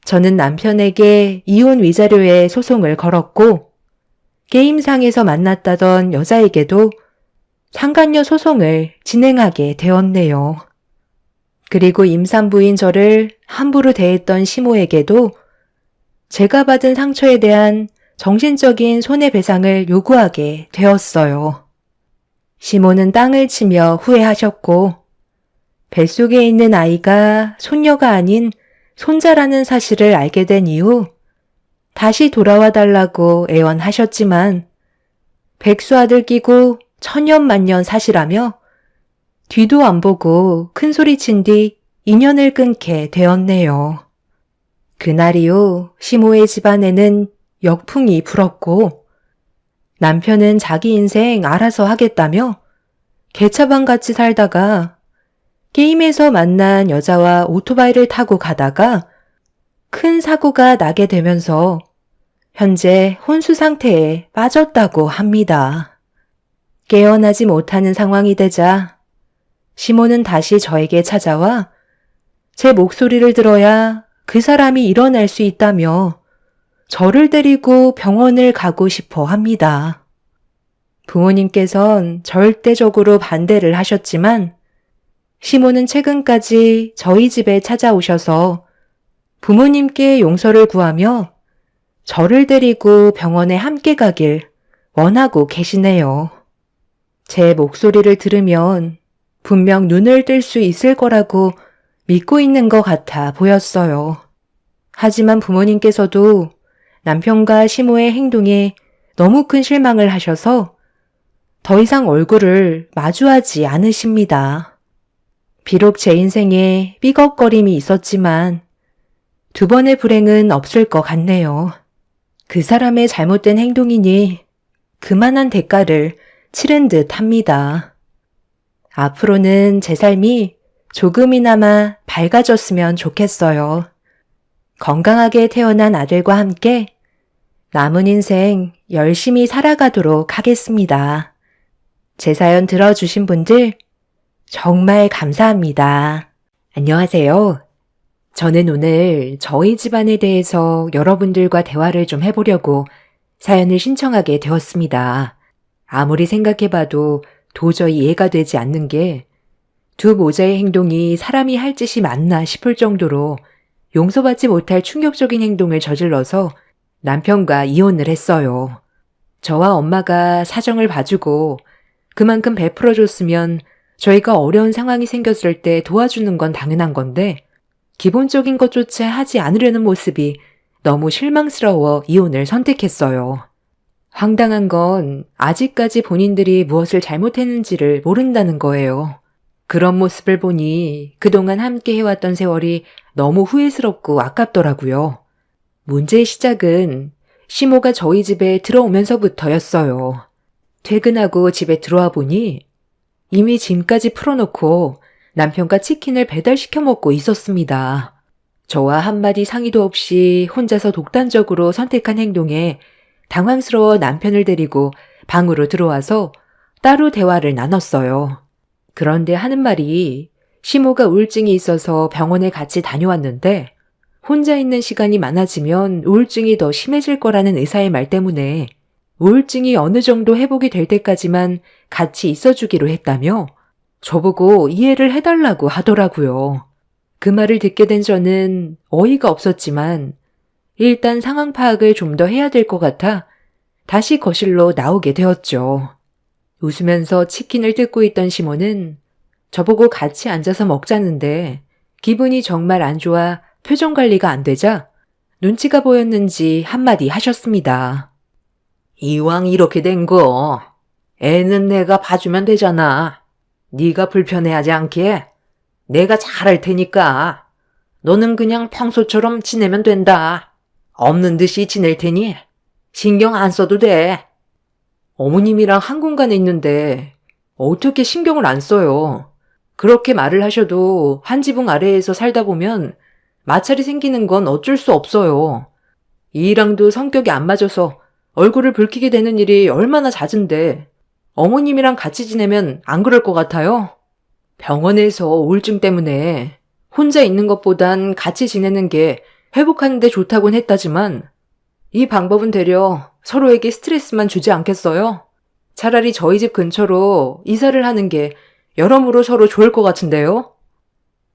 저는 남편에게 이혼 위자료에 소송을 걸었고 게임상에서 만났다던 여자에게도 상간녀 소송을 진행하게 되었네요. 그리고 임산부인 저를 함부로 대했던 시모에게도 제가 받은 상처에 대한 정신적인 손해배상을 요구하게 되었어요. 시모는 땅을 치며 후회하셨고 뱃속에 있는 아이가 손녀가 아닌 손자라는 사실을 알게 된 이후 다시 돌아와 달라고 애원하셨지만 백수아들 끼고 천년만년 사시라며 뒤도 안 보고 큰 소리친 뒤 인연을 끊게 되었네요. 그날 이후 시모의 집안에는 역풍이 불었고 남편은 자기 인생 알아서 하겠다며 개차반같이 살다가 게임에서 만난 여자와 오토바이를 타고 가다가 큰 사고가 나게 되면서 현재 혼수 상태에 빠졌다고 합니다. 깨어나지 못하는 상황이 되자 시모는 다시 저에게 찾아와 제 목소리를 들어야 그 사람이 일어날 수 있다며 저를 데리고 병원을 가고 싶어 합니다. 부모님께선 절대적으로 반대를 하셨지만 시모는 최근까지 저희 집에 찾아오셔서 부모님께 용서를 구하며 저를 데리고 병원에 함께 가길 원하고 계시네요. 제 목소리를 들으면 분명 눈을 뜰 수 있을 거라고 믿고 있는 것 같아 보였어요. 하지만 부모님께서도 남편과 시모의 행동에 너무 큰 실망을 하셔서 더 이상 얼굴을 마주하지 않으십니다. 비록 제 인생에 삐걱거림이 있었지만 두 번의 불행은 없을 것 같네요. 그 사람의 잘못된 행동이니 그만한 대가를 치른 듯 합니다. 앞으로는 제 삶이 조금이나마 밝아졌으면 좋겠어요. 건강하게 태어난 아들과 함께 남은 인생 열심히 살아가도록 하겠습니다. 제 사연 들어주신 분들 정말 감사합니다. 안녕하세요. 저는 오늘 저희 집안에 대해서 여러분들과 대화를 좀 해보려고 사연을 신청하게 되었습니다. 아무리 생각해봐도 도저히 이해가 되지 않는 게 두 모자의 행동이 사람이 할 짓이 맞나 싶을 정도로 용서받지 못할 충격적인 행동을 저질러서 남편과 이혼을 했어요. 저와 엄마가 사정을 봐주고 그만큼 베풀어줬으면 저희가 어려운 상황이 생겼을 때 도와주는 건 당연한 건데 기본적인 것조차 하지 않으려는 모습이 너무 실망스러워 이혼을 선택했어요. 황당한 건 아직까지 본인들이 무엇을 잘못했는지를 모른다는 거예요. 그런 모습을 보니 그동안 함께 해왔던 세월이 너무 후회스럽고 아깝더라고요. 문제의 시작은 시모가 저희 집에 들어오면서부터였어요. 퇴근하고 집에 들어와 보니 이미 짐까지 풀어놓고 남편과 치킨을 배달시켜 먹고 있었습니다. 저와 한마디 상의도 없이 혼자서 독단적으로 선택한 행동에 당황스러워 남편을 데리고 방으로 들어와서 따로 대화를 나눴어요. 그런데 하는 말이 시모가 우울증이 있어서 병원에 같이 다녀왔는데 혼자 있는 시간이 많아지면 우울증이 더 심해질 거라는 의사의 말 때문에 우울증이 어느 정도 회복이 될 때까지만 같이 있어주기로 했다며 저보고 이해를 해달라고 하더라고요. 그 말을 듣게 된 저는 어이가 없었지만 일단 상황 파악을 좀 더 해야 될 것 같아 다시 거실로 나오게 되었죠. 웃으면서 치킨을 뜯고 있던 시모는 저보고 같이 앉아서 먹자는데 기분이 정말 안 좋아 표정 관리가 안 되자 눈치가 보였는지 한마디 하셨습니다. 이왕 이렇게 된 거, 애는 내가 봐주면 되잖아. 네가 불편해하지 않게 내가 잘할 테니까 너는 그냥 평소처럼 지내면 된다. 없는 듯이 지낼 테니 신경 안 써도 돼. 어머님이랑 한 공간에 있는데 어떻게 신경을 안 써요. 그렇게 말을 하셔도 한 지붕 아래에서 살다 보면 마찰이 생기는 건 어쩔 수 없어요. 이랑도 성격이 안 맞아서 얼굴을 붉히게 되는 일이 얼마나 잦은데 어머님이랑 같이 지내면 안 그럴 것 같아요? 병원에서 우울증 때문에 혼자 있는 것보단 같이 지내는 게 회복하는 데 좋다곤 했다지만 이 방법은 되려 서로에게 스트레스만 주지 않겠어요? 차라리 저희 집 근처로 이사를 하는 게 여러모로 서로 좋을 것 같은데요?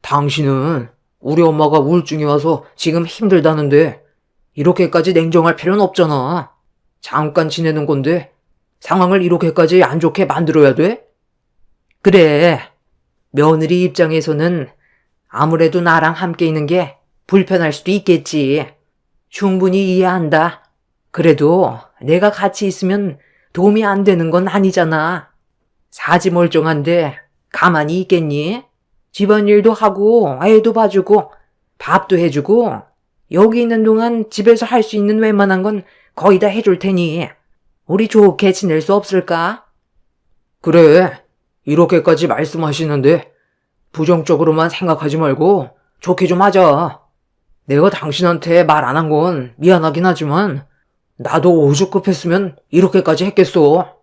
당신은 우리 엄마가 우울증이 와서 지금 힘들다는데 이렇게까지 냉정할 필요는 없잖아. 잠깐 지내는 건데 상황을 이렇게까지 안 좋게 만들어야 돼? 그래, 며느리 입장에서는 아무래도 나랑 함께 있는 게 불편할 수도 있겠지. 충분히 이해한다. 그래도 내가 같이 있으면 도움이 안 되는 건 아니잖아. 사지 멀쩡한데 가만히 있겠니? 집안일도 하고 애도 봐주고 밥도 해주고 여기 있는 동안 집에서 할 수 있는 웬만한 건 거의 다 해줄 테니 우리 좋게 지낼 수 없을까? 그래, 이렇게까지 말씀하시는데 부정적으로만 생각하지 말고 좋게 좀 하자. 내가 당신한테 말 안 한 건 미안하긴 하지만 나도 오죽급했으면 이렇게까지 했겠어.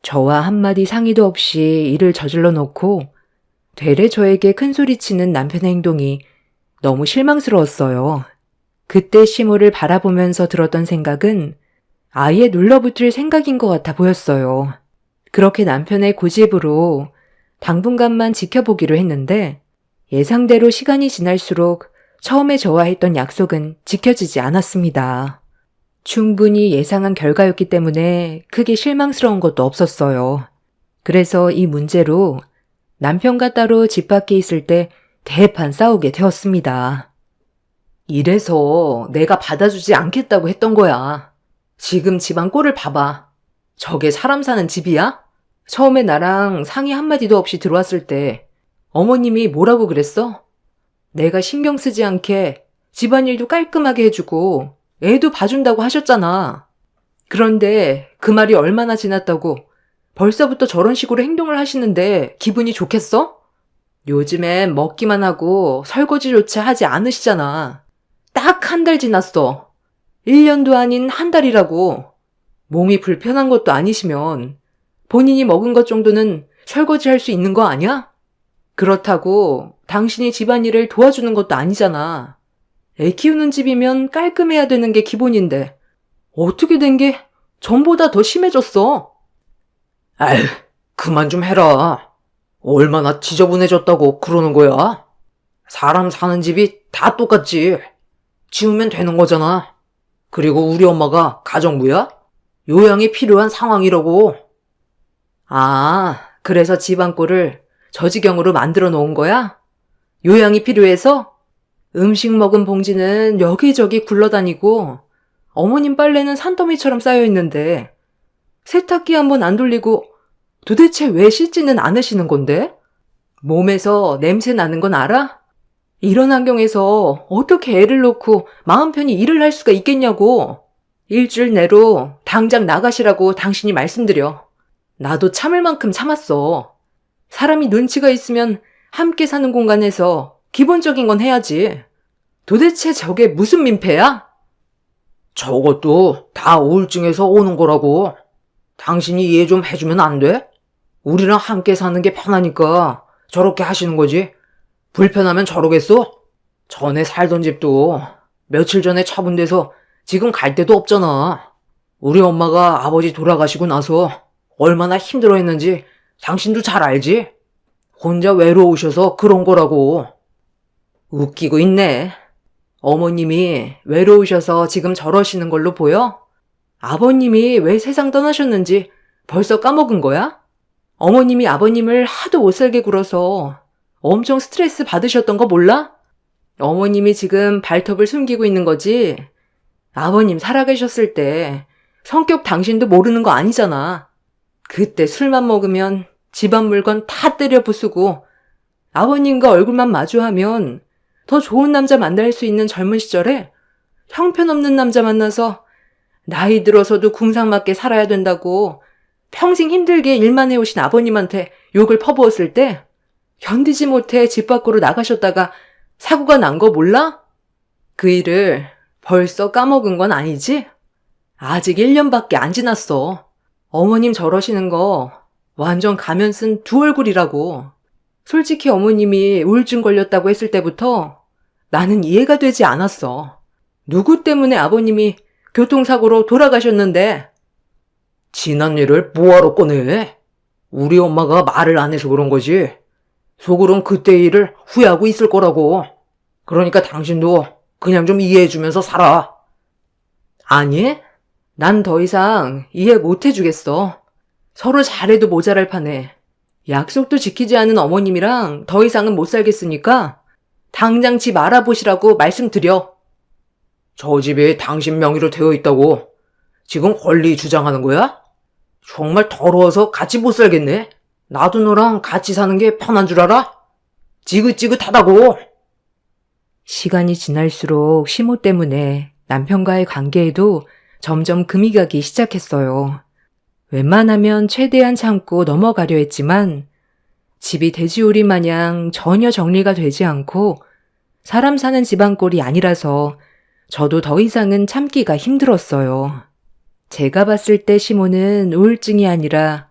저와 한마디 상의도 없이 일을 저질러 놓고 되레 저에게 큰소리치는 남편의 행동이 너무 실망스러웠어요. 그때 시모를 바라보면서 들었던 생각은 아예 눌러붙을 생각인 것 같아 보였어요. 그렇게 남편의 고집으로 당분간만 지켜보기로 했는데 예상대로 시간이 지날수록 처음에 저와 했던 약속은 지켜지지 않았습니다. 충분히 예상한 결과였기 때문에 크게 실망스러운 것도 없었어요. 그래서 이 문제로 남편과 따로 집 밖에 있을 때 대판 싸우게 되었습니다. 이래서 내가 받아주지 않겠다고 했던 거야. 지금 집안 꼴을 봐봐. 저게 사람 사는 집이야? 처음에 나랑 상의 한마디도 없이 들어왔을 때 어머님이 뭐라고 그랬어? 내가 신경 쓰지 않게 집안일도 깔끔하게 해주고 애도 봐준다고 하셨잖아. 그런데 그 말이 얼마나 지났다고 벌써부터 저런 식으로 행동을 하시는데 기분이 좋겠어? 요즘엔 먹기만 하고 설거지조차 하지 않으시잖아. 딱 한 달 지났어. 1년도 아닌 한 달이라고. 몸이 불편한 것도 아니시면 본인이 먹은 것 정도는 설거지할 수 있는 거 아니야? 그렇다고 당신이 집안일을 도와주는 것도 아니잖아. 애 키우는 집이면 깔끔해야 되는 게 기본인데 어떻게 된 게 전보다 더 심해졌어? 아휴, 그만 좀 해라. 얼마나 지저분해졌다고 그러는 거야? 사람 사는 집이 다 똑같지. 치우면 되는 거잖아. 그리고 우리 엄마가 가정부야? 요양이 필요한 상황이라고. 아, 그래서 집안 꼴을 저 지경으로 만들어 놓은 거야? 요양이 필요해서? 음식 먹은 봉지는 여기저기 굴러다니고 어머님 빨래는 산더미처럼 쌓여 있는데 세탁기 한번 안 돌리고 도대체 왜 씻지는 않으시는 건데? 몸에서 냄새 나는 건 알아? 이런 환경에서 어떻게 애를 놓고 마음 편히 일을 할 수가 있겠냐고. 일주일 내로 당장 나가시라고 당신이 말씀드려. 나도 참을 만큼 참았어. 사람이 눈치가 있으면 함께 사는 공간에서 기본적인 건 해야지. 도대체 저게 무슨 민폐야? 저것도 다 우울증에서 오는 거라고. 당신이 이해 좀 해주면 안 돼? 우리랑 함께 사는 게 편하니까 저렇게 하시는 거지. 불편하면 저러겠어? 전에 살던 집도 며칠 전에 처분돼서 지금 갈 데도 없잖아. 우리 엄마가 아버지 돌아가시고 나서 얼마나 힘들어했는지 당신도 잘 알지? 혼자 외로우셔서 그런 거라고. 웃기고 있네. 어머님이 외로우셔서 지금 저러시는 걸로 보여? 아버님이 왜 세상 떠나셨는지 벌써 까먹은 거야? 어머님이 아버님을 하도 못살게 굴어서 엄청 스트레스 받으셨던 거 몰라? 어머님이 지금 발톱을 숨기고 있는 거지? 아버님 살아계셨을 때 성격 당신도 모르는 거 아니잖아. 그때 술만 먹으면 집안 물건 다 때려 부수고 아버님과 얼굴만 마주하면 더 좋은 남자 만날 수 있는 젊은 시절에 형편없는 남자 만나서 나이 들어서도 궁상맞게 살아야 된다고 평생 힘들게 일만 해오신 아버님한테 욕을 퍼부었을 때 견디지 못해 집 밖으로 나가셨다가 사고가 난 거 몰라? 그 일을 벌써 까먹은 건 아니지? 아직 1년밖에 안 지났어. 어머님 저러시는 거 완전 가면 쓴 두 얼굴이라고. 솔직히 어머님이 우울증 걸렸다고 했을 때부터 나는 이해가 되지 않았어. 누구 때문에 아버님이 교통사고로 돌아가셨는데? 지난 일을 뭐하러 꺼내? 우리 엄마가 말을 안 해서 그런 거지. 속으론 그때 일을 후회하고 있을 거라고. 그러니까 당신도 그냥 좀 이해해주면서 살아. 아니, 난 더 이상 이해 못 해주겠어. 서로 잘해도 모자랄 판에 약속도 지키지 않은 어머님이랑 더 이상은 못 살겠으니까 당장 집 알아보시라고 말씀드려. 저 집이 당신 명의로 되어 있다고 지금 권리 주장하는 거야? 정말 더러워서 같이 못 살겠네. 나도 너랑 같이 사는 게 편한 줄 알아? 지긋지긋하다고. 시간이 지날수록 시모 때문에 남편과의 관계에도 점점 금이 가기 시작했어요. 웬만하면 최대한 참고 넘어가려 했지만 집이 돼지우리 마냥 전혀 정리가 되지 않고 사람 사는 집안 꼴이 아니라서 저도 더 이상은 참기가 힘들었어요. 제가 봤을 때 시모는 우울증이 아니라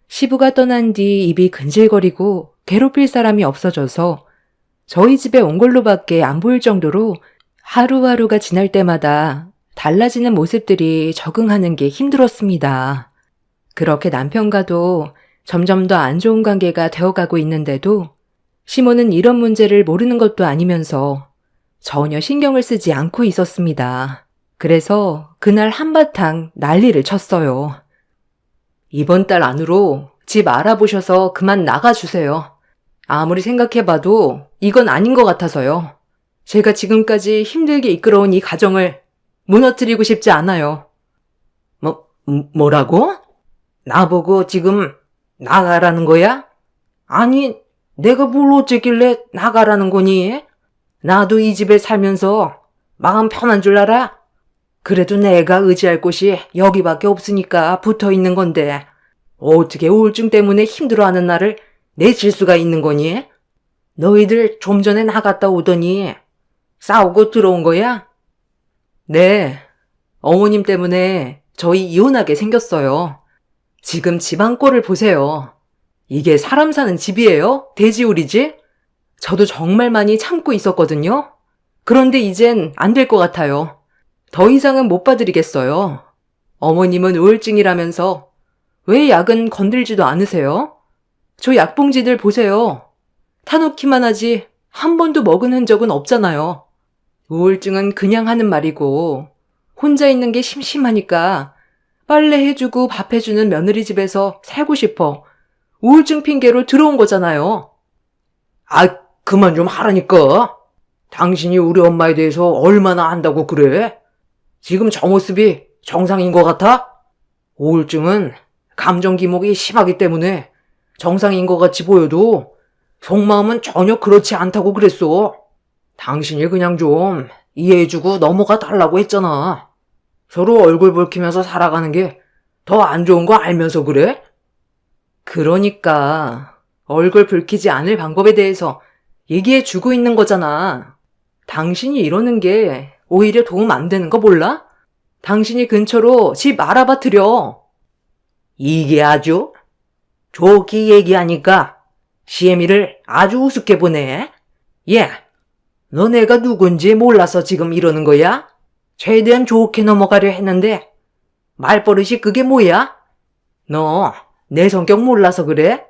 시부가 떠난 뒤 입이 근질거리고 괴롭힐 사람이 없어져서 저희 집에 온 걸로밖에 안 보일 정도로 하루하루가 지날 때마다 달라지는 모습들이 적응하는 게 힘들었습니다. 그렇게 남편과도 점점 더 안 좋은 관계가 되어가고 있는데도 시모는 이런 문제를 모르는 것도 아니면서 전혀 신경을 쓰지 않고 있었습니다. 그래서 그날 한바탕 난리를 쳤어요. 이번 달 안으로 집 알아보셔서 그만 나가주세요. 아무리 생각해봐도 이건 아닌 것 같아서요. 제가 지금까지 힘들게 이끌어온 이 가정을 무너뜨리고 싶지 않아요. 뭐라고? 나보고 지금 나가라는 거야? 아니, 내가 뭘 어쨌길래 나가라는 거니? 나도 이 집에 살면서 마음 편한 줄 알아? 그래도 내가 의지할 곳이 여기밖에 없으니까 붙어 있는 건데 어떻게 우울증 때문에 힘들어하는 나를 내칠 수가 있는 거니? 너희들 좀 전에 나갔다 오더니 싸우고 들어온 거야? 네, 어머님 때문에 저희 이혼하게 생겼어요. 지금 집안 꼴을 보세요. 이게 사람 사는 집이에요? 돼지우리지? 저도 정말 많이 참고 있었거든요. 그런데 이젠 안 될 것 같아요. 더 이상은 못 봐드리겠어요. 어머님은 우울증이라면서 왜 약은 건들지도 않으세요? 저 약봉지들 보세요. 타놓기만 하지 한 번도 먹은 흔적은 없잖아요. 우울증은 그냥 하는 말이고 혼자 있는 게 심심하니까 빨래 해주고 밥 해주는 며느리 집에서 살고 싶어 우울증 핑계로 들어온 거잖아요. 아, 그만 좀 하라니까. 당신이 우리 엄마에 대해서 얼마나 안다고 그래? 지금 저 모습이 정상인 것 같아? 우울증은 감정 기복이 심하기 때문에 정상인 것 같이 보여도 속마음은 전혀 그렇지 않다고 그랬어. 당신이 그냥 좀 이해해주고 넘어가 달라고 했잖아. 서로 얼굴 붉히면서 살아가는 게 더 안 좋은 거 알면서 그래? 그러니까 얼굴 붉히지 않을 방법에 대해서 얘기해주고 있는 거잖아. 당신이 이러는 게 오히려 도움 안 되는 거 몰라? 당신이 근처로 집 알아봐 드려. 이게 아주 좋게 얘기하니까 시애미를 아주 우습게 보네. 예, 너 내가 누군지 몰라서 지금 이러는 거야? 최대한 좋게 넘어가려 했는데 말버릇이 그게 뭐야? 너 내 성격 몰라서 그래?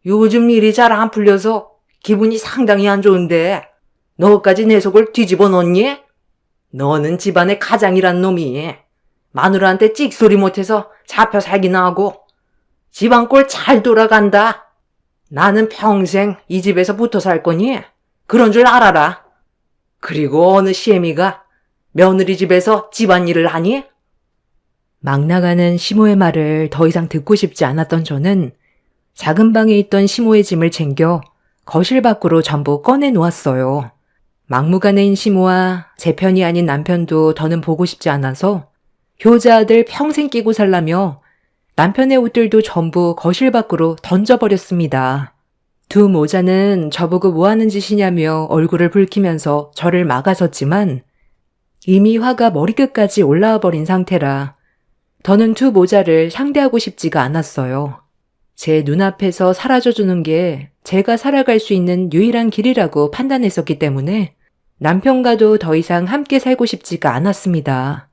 요즘 일이 잘 안 풀려서 기분이 상당히 안 좋은데 너까지 내 속을 뒤집어 놓니? 너는 집안의 가장이란 놈이 마누라한테 찍소리 못해서 잡혀 살기나 하고 집안 꼴 잘 돌아간다. 나는 평생 이 집에서 붙어 살 거니 그런 줄 알아라. 그리고 어느 시애미가 며느리 집에서 집안일을 하니? 막 나가는 시모의 말을 더 이상 듣고 싶지 않았던 저는 작은 방에 있던 시모의 짐을 챙겨 거실 밖으로 전부 꺼내 놓았어요. 막무가내인 시모와 제 편이 아닌 남편도 더는 보고 싶지 않아서 효자 아들 평생 끼고 살라며 남편의 옷들도 전부 거실 밖으로 던져버렸습니다. 두 모자는 저보고 뭐 하는 짓이냐며 얼굴을 붉히면서 저를 막아섰지만 이미 화가 머리끝까지 올라와 버린 상태라 더는 두 모자를 상대하고 싶지가 않았어요. 제 눈앞에서 사라져주는 게 제가 살아갈 수 있는 유일한 길이라고 판단했었기 때문에 남편과도 더 이상 함께 살고 싶지가 않았습니다.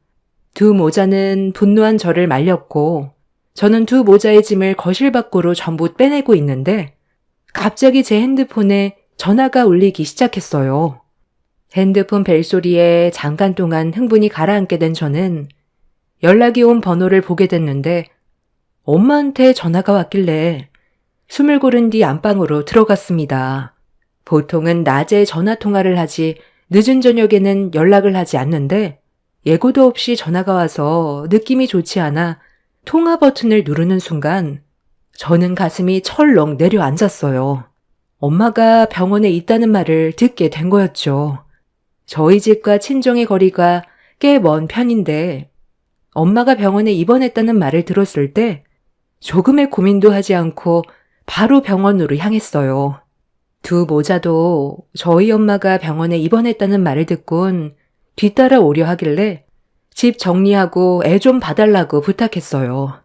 두 모자는 분노한 저를 말렸고 저는 두 모자의 짐을 거실 밖으로 전부 빼내고 있는데 갑자기 제 핸드폰에 전화가 울리기 시작했어요. 핸드폰 벨소리에 잠깐 동안 흥분이 가라앉게 된 저는 연락이 온 번호를 보게 됐는데 엄마한테 전화가 왔길래 숨을 고른 뒤 안방으로 들어갔습니다. 보통은 낮에 전화 통화를 하지 늦은 저녁에는 연락을 하지 않는데 예고도 없이 전화가 와서 느낌이 좋지 않아 통화 버튼을 누르는 순간 저는 가슴이 철렁 내려앉았어요. 엄마가 병원에 있다는 말을 듣게 된 거였죠. 저희 집과 친정의 거리가 꽤 먼 편인데 엄마가 병원에 입원했다는 말을 들었을 때 조금의 고민도 하지 않고 바로 병원으로 향했어요. 두 모자도 저희 엄마가 병원에 입원했다는 말을 듣곤 뒤따라 오려 하길래 집 정리하고 애 좀 봐달라고 부탁했어요.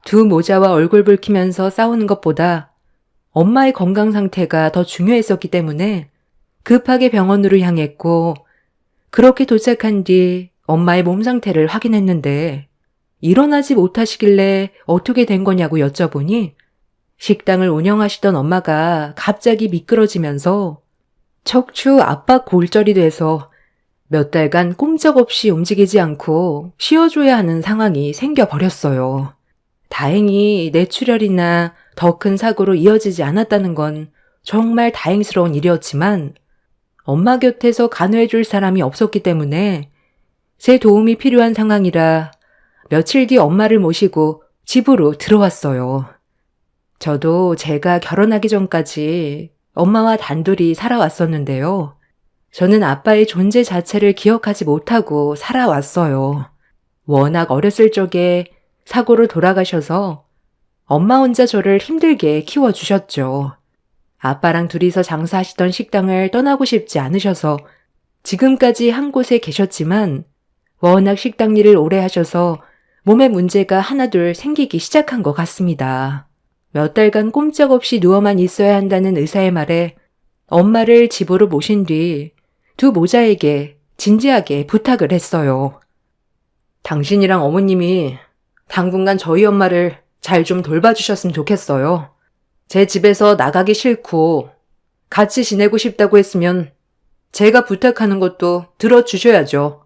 두 모자와 얼굴 붉히면서 싸우는 것보다 엄마의 건강 상태가 더 중요했었기 때문에 급하게 병원으로 향했고 그렇게 도착한 뒤 엄마의 몸 상태를 확인했는데 일어나지 못하시길래 어떻게 된 거냐고 여쭤보니 식당을 운영하시던 엄마가 갑자기 미끄러지면서 척추 압박 골절이 돼서 몇 달간 꼼짝없이 움직이지 않고 쉬어줘야 하는 상황이 생겨버렸어요. 다행히 뇌출혈이나 더 큰 사고로 이어지지 않았다는 건 정말 다행스러운 일이었지만 엄마 곁에서 간호해줄 사람이 없었기 때문에 제 도움이 필요한 상황이라 며칠 뒤 엄마를 모시고 집으로 들어왔어요. 저도 제가 결혼하기 전까지 엄마와 단둘이 살아왔었는데요. 저는 아빠의 존재 자체를 기억하지 못하고 살아왔어요. 워낙 어렸을 적에 사고로 돌아가셔서 엄마 혼자 저를 힘들게 키워주셨죠. 아빠랑 둘이서 장사하시던 식당을 떠나고 싶지 않으셔서 지금까지 한 곳에 계셨지만 워낙 식당 일을 오래 하셔서 몸에 문제가 하나둘 생기기 시작한 것 같습니다. 몇 달간 꼼짝없이 누워만 있어야 한다는 의사의 말에 엄마를 집으로 모신 뒤 두 모자에게 진지하게 부탁을 했어요. 당신이랑 어머님이 당분간 저희 엄마를 잘 좀 돌봐주셨으면 좋겠어요. 제 집에서 나가기 싫고 같이 지내고 싶다고 했으면 제가 부탁하는 것도 들어주셔야죠.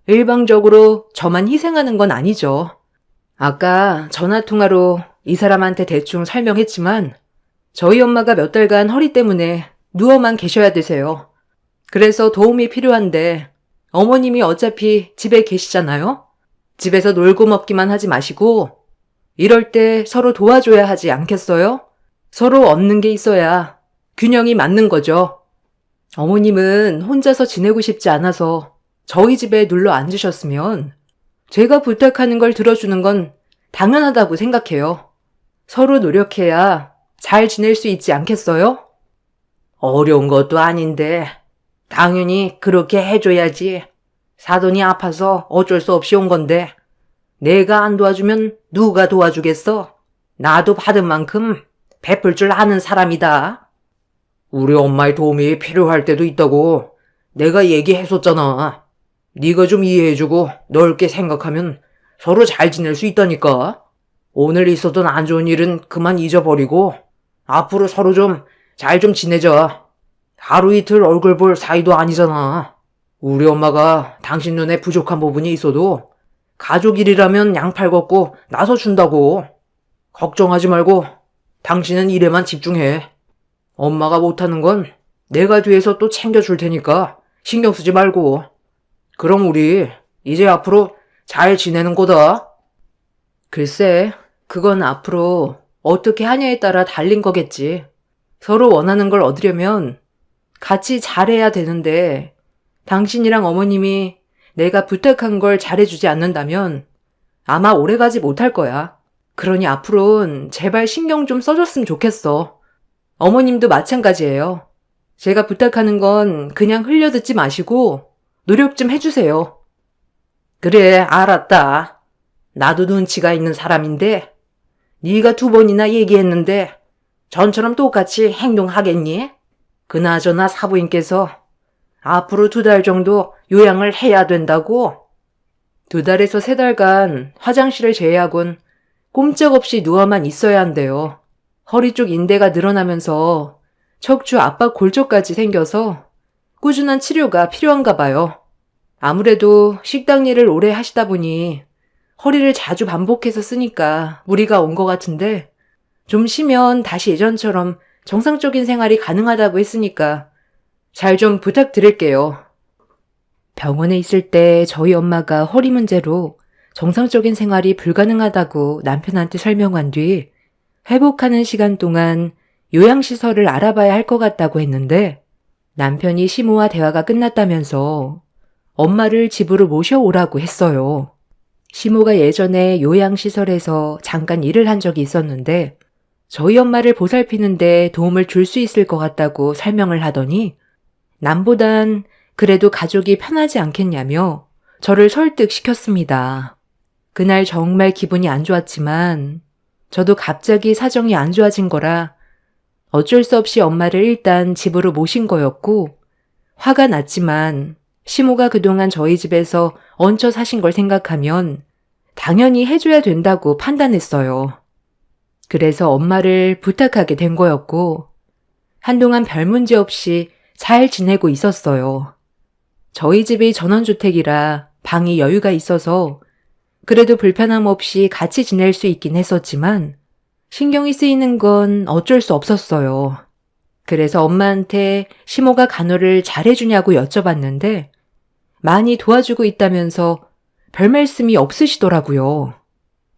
일방적으로 저만 희생하는 건 아니죠. 아까 전화통화로 이 사람한테 대충 설명했지만 저희 엄마가 몇 달간 허리 때문에 누워만 계셔야 되세요. 그래서 도움이 필요한데 어머님이 어차피 집에 계시잖아요? 집에서 놀고 먹기만 하지 마시고 이럴 때 서로 도와줘야 하지 않겠어요? 서로 얻는 게 있어야 균형이 맞는 거죠. 어머님은 혼자서 지내고 싶지 않아서 저희 집에 눌러 앉으셨으면 제가 부탁하는 걸 들어주는 건 당연하다고 생각해요. 서로 노력해야 잘 지낼 수 있지 않겠어요? 어려운 것도 아닌데 당연히 그렇게 해줘야지. 사돈이 아파서 어쩔 수 없이 온 건데 내가 안 도와주면 누가 도와주겠어? 나도 받은 만큼 베풀 줄 아는 사람이다. 우리 엄마의 도움이 필요할 때도 있다고 내가 얘기했었잖아. 네가 좀 이해해주고 넓게 생각하면 서로 잘 지낼 수 있다니까. 오늘 있었던 안 좋은 일은 그만 잊어버리고 앞으로 서로 좀 잘 좀 지내자. 하루 이틀 얼굴 볼 사이도 아니잖아. 우리 엄마가 당신 눈에 부족한 부분이 있어도 가족 일이라면 양팔 걷고 나서준다고. 걱정하지 말고 당신은 일에만 집중해. 엄마가 못하는 건 내가 뒤에서 또 챙겨줄 테니까 신경 쓰지 말고. 그럼 우리 이제 앞으로 잘 지내는 거다. 글쎄, 그건 앞으로 어떻게 하냐에 따라 달린 거겠지. 서로 원하는 걸 얻으려면 같이 잘해야 되는데, 당신이랑 어머님이 내가 부탁한 걸 잘해주지 않는다면 아마 오래가지 못할 거야. 그러니 앞으로는 제발 신경 좀 써줬으면 좋겠어. 어머님도 마찬가지예요. 제가 부탁하는 건 그냥 흘려듣지 마시고 노력 좀 해주세요. 그래, 알았다. 나도 눈치가 있는 사람인데 네가 2번이나 얘기했는데 전처럼 똑같이 행동하겠니? 그나저나 사부인께서 앞으로 2달 정도 요양을 해야 된다고? 2달에서 3달간 화장실을 제외하곤 꼼짝없이 누워만 있어야 한대요. 허리 쪽 인대가 늘어나면서 척추 압박 골절까지 생겨서 꾸준한 치료가 필요한가 봐요. 아무래도 식당 일을 오래 하시다 보니 허리를 자주 반복해서 쓰니까 무리가 온 것 같은데, 좀 쉬면 다시 예전처럼 정상적인 생활이 가능하다고 했으니까 잘 좀 부탁드릴게요. 병원에 있을 때 저희 엄마가 허리 문제로 정상적인 생활이 불가능하다고 남편한테 설명한 뒤 회복하는 시간 동안 요양시설을 알아봐야 할 것 같다고 했는데, 남편이 시모와 대화가 끝났다면서 엄마를 집으로 모셔오라고 했어요. 시모가 예전에 요양시설에서 잠깐 일을 한 적이 있었는데 저희 엄마를 보살피는데 도움을 줄 수 있을 것 같다고 설명을 하더니, 남보단 그래도 가족이 편하지 않겠냐며 저를 설득시켰습니다. 그날 정말 기분이 안 좋았지만 저도 갑자기 사정이 안 좋아진 거라 어쩔 수 없이 엄마를 일단 집으로 모신 거였고, 화가 났지만 시모가 그동안 저희 집에서 얹혀 사신 걸 생각하면 당연히 해줘야 된다고 판단했어요. 그래서 엄마를 부탁하게 된 거였고, 한동안 별 문제 없이 잘 지내고 있었어요. 저희 집이 전원주택이라 방이 여유가 있어서 그래도 불편함 없이 같이 지낼 수 있긴 했었지만 신경이 쓰이는 건 어쩔 수 없었어요. 그래서 엄마한테 시모가 간호를 잘해주냐고 여쭤봤는데 많이 도와주고 있다면서 별 말씀이 없으시더라고요.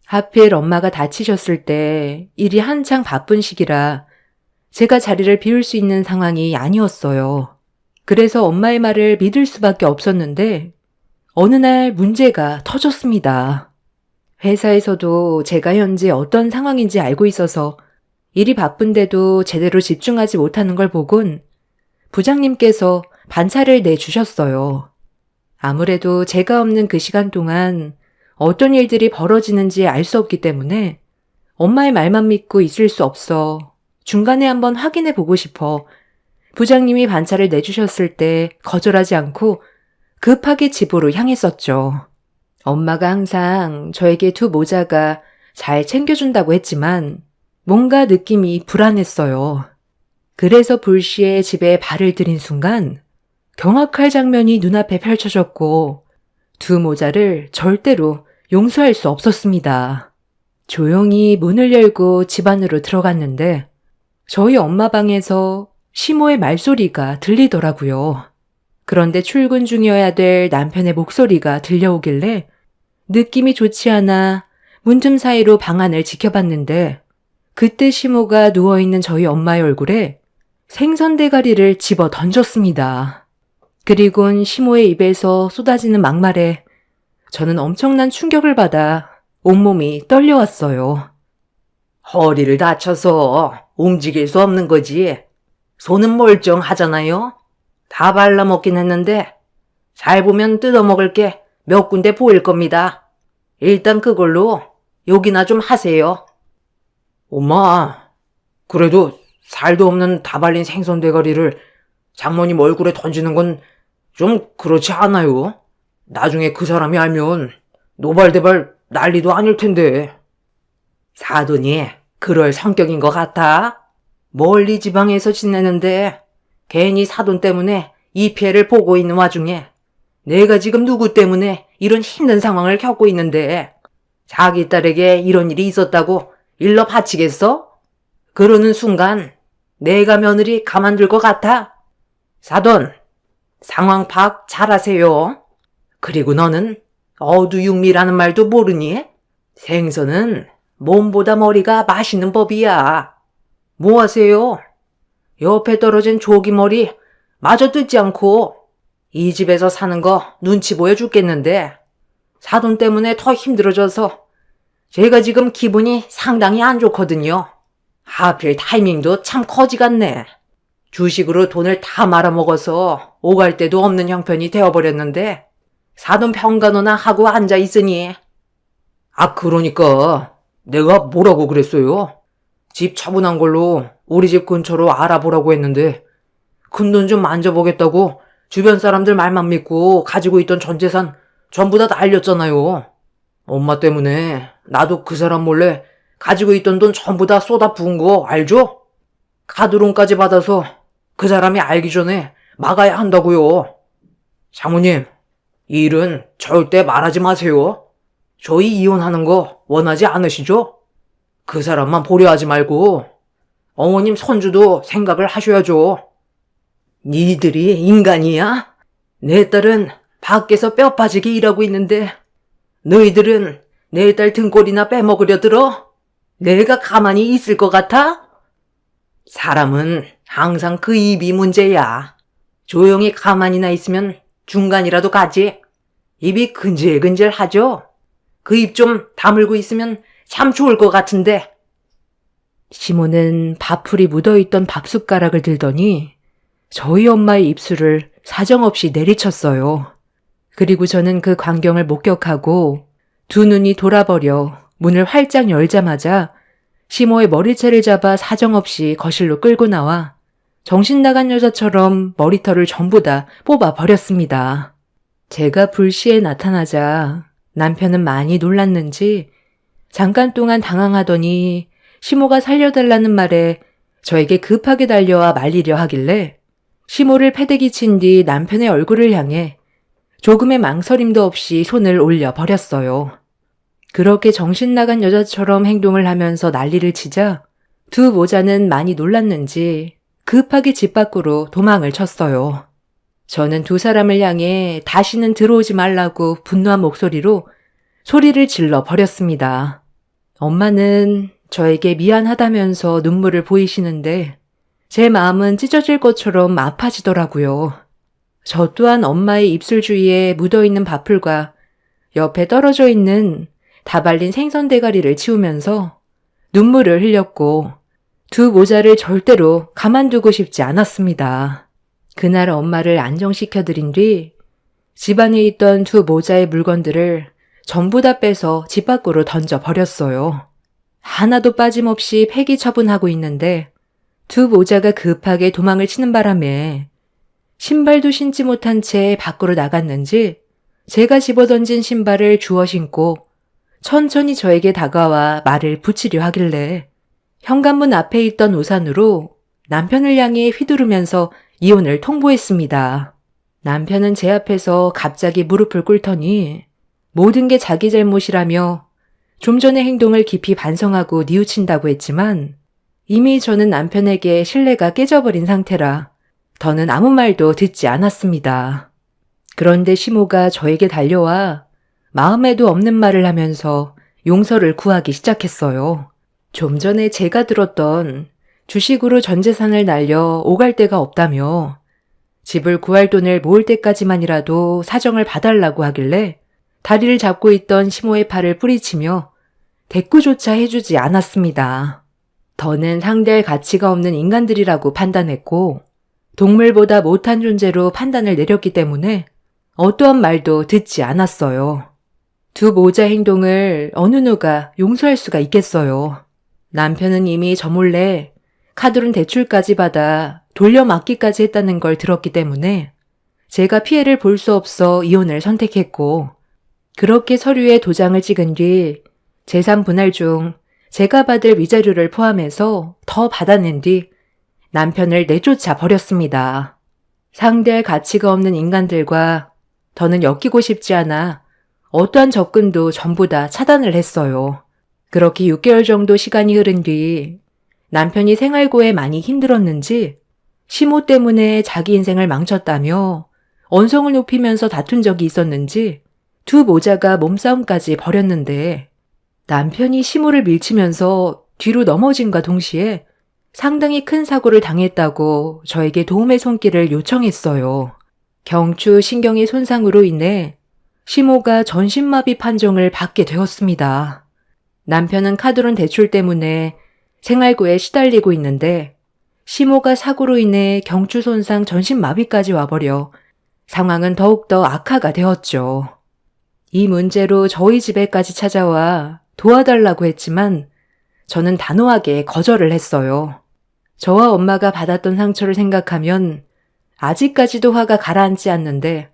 하필 엄마가 다치셨을 때 일이 한창 바쁜 시기라 제가 자리를 비울 수 있는 상황이 아니었어요. 그래서 엄마의 말을 믿을 수밖에 없었는데 어느 날 문제가 터졌습니다. 회사에서도 제가 현재 어떤 상황인지 알고 있어서 일이 바쁜데도 제대로 집중하지 못하는 걸 보곤 부장님께서 반차를 내주셨어요. 아무래도 제가 없는 그 시간 동안 어떤 일들이 벌어지는지 알 수 없기 때문에 엄마의 말만 믿고 있을 수 없어 중간에 한번 확인해 보고 싶어 부장님이 반차를 내주셨을 때 거절하지 않고 급하게 집으로 향했었죠. 엄마가 항상 저에게 2 모자가 잘 챙겨준다고 했지만 뭔가 느낌이 불안했어요. 그래서 불시에 집에 발을 들인 순간 경악할 장면이 눈앞에 펼쳐졌고 2 모자를 절대로 용서할 수 없었습니다. 조용히 문을 열고 집 안으로 들어갔는데 저희 엄마 방에서 시모의 말소리가 들리더라고요. 그런데 출근 중이어야 될 남편의 목소리가 들려오길래 느낌이 좋지 않아 문틈 사이로 방 안을 지켜봤는데 그때 시모가 누워있는 저희 엄마의 얼굴에 생선 대가리를 집어 던졌습니다. 그리곤 시모의 입에서 쏟아지는 막말에 저는 엄청난 충격을 받아 온몸이 떨려왔어요. 허리를 다쳐서 움직일 수 없는 거지. 손은 멀쩡하잖아요. 다 발라먹긴 했는데 잘 보면 뜯어먹을 게 몇 군데 보일 겁니다. 일단 그걸로 욕이나 좀 하세요. 엄마, 그래도 살도 없는 다 발린 생선 대가리를 장모님 얼굴에 던지는 건 좀 그렇지 않아요? 나중에 그 사람이 알면 노발대발 난리도 아닐 텐데. 사돈이 그럴 성격인 것 같아? 멀리 지방에서 지내는데 괜히 사돈 때문에 이 피해를 보고 있는 와중에 내가 지금 누구 때문에 이런 힘든 상황을 겪고 있는데 자기 딸에게 이런 일이 있었다고 일러 바치겠어? 그러는 순간 내가 며느리 가만둘 것 같아? 사돈, 상황 파악 잘하세요. 그리고 너는 어두육미라는 말도 모르니? 생선은 몸보다 머리가 맛있는 법이야. 뭐 하세요? 옆에 떨어진 조기머리 마저 뜯지 않고 이 집에서 사는 거 눈치 보여 죽겠는데 사돈 때문에 더 힘들어져서 제가 지금 기분이 상당히 안 좋거든요. 하필 타이밍도 참 거지 같네. 주식으로 돈을 다 말아먹어서 오갈 데도 없는 형편이 되어버렸는데 사돈 평간호나 하고 앉아있으니. 그러니까 내가 뭐라고 그랬어요? 집 처분한 걸로 우리 집 근처로 알아보라고 했는데 큰돈 좀 만져보겠다고 주변 사람들 말만 믿고 가지고 있던 전 재산 전부 다 날렸잖아요. 엄마 때문에 나도 그 사람 몰래 가지고 있던 돈 전부 다 쏟아 부은 거 알죠? 카드론까지 받아서 그 사람이 알기 전에 막아야 한다고요. 장모님, 이 일은 절대 말하지 마세요. 저희 이혼하는 거 원하지 않으시죠? 그 사람만 보려 하지 말고 어머님 손주도 생각을 하셔야죠. 니들이 인간이야? 내 딸은 밖에서 뼈 빠지게 일하고 있는데 너희들은 내 딸 등골이나 빼먹으려 들어? 내가 가만히 있을 것 같아? 사람은 항상 그 입이 문제야. 조용히 가만히나 있으면 중간이라도 가지. 입이 근질근질하죠? 그 입 좀 다물고 있으면 참 좋을 것 같은데. 시모는 밥풀이 묻어있던 밥숟가락을 들더니 저희 엄마의 입술을 사정없이 내리쳤어요. 그리고 저는 그 광경을 목격하고 두 눈이 돌아버려 문을 활짝 열자마자 시모의 머리채를 잡아 사정없이 거실로 끌고 나와 정신 나간 여자처럼 머리털을 전부 다 뽑아 버렸습니다. 제가 불시에 나타나자 남편은 많이 놀랐는지 잠깐 동안 당황하더니 시모가 살려달라는 말에 저에게 급하게 달려와 말리려 하길래 시모를 패대기 친 뒤 남편의 얼굴을 향해 조금의 망설임도 없이 손을 올려 버렸어요. 그렇게 정신 나간 여자처럼 행동을 하면서 난리를 치자 두 모자는 많이 놀랐는지 급하게 집 밖으로 도망을 쳤어요. 저는 두 사람을 향해 다시는 들어오지 말라고 분노한 목소리로 소리를 질러 버렸습니다. 엄마는 저에게 미안하다면서 눈물을 보이시는데 제 마음은 찢어질 것처럼 아파지더라고요. 저 또한 엄마의 입술 주위에 묻어있는 밥풀과 옆에 떨어져 있는 다 발린 생선 대가리를 치우면서 눈물을 흘렸고 두 모자를 절대로 가만두고 싶지 않았습니다. 그날 엄마를 안정시켜드린 뒤 집안에 있던 두 모자의 물건들을 전부 다 빼서 집 밖으로 던져버렸어요. 하나도 빠짐없이 폐기 처분하고 있는데 두 모자가 급하게 도망을 치는 바람에 신발도 신지 못한 채 밖으로 나갔는지 제가 집어던진 신발을 주워 신고 천천히 저에게 다가와 말을 붙이려 하길래 현관문 앞에 있던 우산으로 남편을 향해 휘두르면서 이혼을 통보했습니다. 남편은 제 앞에서 갑자기 무릎을 꿇더니 모든 게 자기 잘못이라며 좀 전의 행동을 깊이 반성하고 뉘우친다고 했지만 이미 저는 남편에게 신뢰가 깨져버린 상태라 더는 아무 말도 듣지 않았습니다. 그런데 시모가 저에게 달려와 마음에도 없는 말을 하면서 용서를 구하기 시작했어요. 좀 전에 제가 들었던 주식으로 전 재산을 날려 오갈 데가 없다며 집을 구할 돈을 모을 때까지만이라도 사정을 봐달라고 하길래 다리를 잡고 있던 시모의 팔을 뿌리치며 대꾸조차 해주지 않았습니다. 더는 상대할 가치가 없는 인간들이라고 판단했고 동물보다 못한 존재로 판단을 내렸기 때문에 어떠한 말도 듣지 않았어요. 두 모자 행동을 어느 누가 용서할 수가 있겠어요. 남편은 이미 저 몰래 카드론 대출까지 받아 돌려막기까지 했다는 걸 들었기 때문에 제가 피해를 볼 수 없어 이혼을 선택했고 그렇게 서류에 도장을 찍은 뒤 재산 분할 중 제가 받을 위자료를 포함해서 더 받아낸 뒤 남편을 내쫓아 버렸습니다. 상대할 가치가 없는 인간들과 더는 엮이고 싶지 않아 어떠한 접근도 전부 다 차단을 했어요. 그렇게 6개월 정도 시간이 흐른 뒤 남편이 생활고에 많이 힘들었는지 시모 때문에 자기 인생을 망쳤다며 언성을 높이면서 다툰 적이 있었는지 두 모자가 몸싸움까지 벌였는데 남편이 시모를 밀치면서 뒤로 넘어짐과 동시에 상당히 큰 사고를 당했다고 저에게 도움의 손길을 요청했어요. 경추 신경의 손상으로 인해 시모가 전신마비 판정을 받게 되었습니다. 남편은 카드론 대출 때문에 생활고에 시달리고 있는데 시모가 사고로 인해 경추 손상 전신마비까지 와버려 상황은 더욱더 악화가 되었죠. 이 문제로 저희 집에까지 찾아와 도와달라고 했지만 저는 단호하게 거절을 했어요. 저와 엄마가 받았던 상처를 생각하면 아직까지도 화가 가라앉지 않는데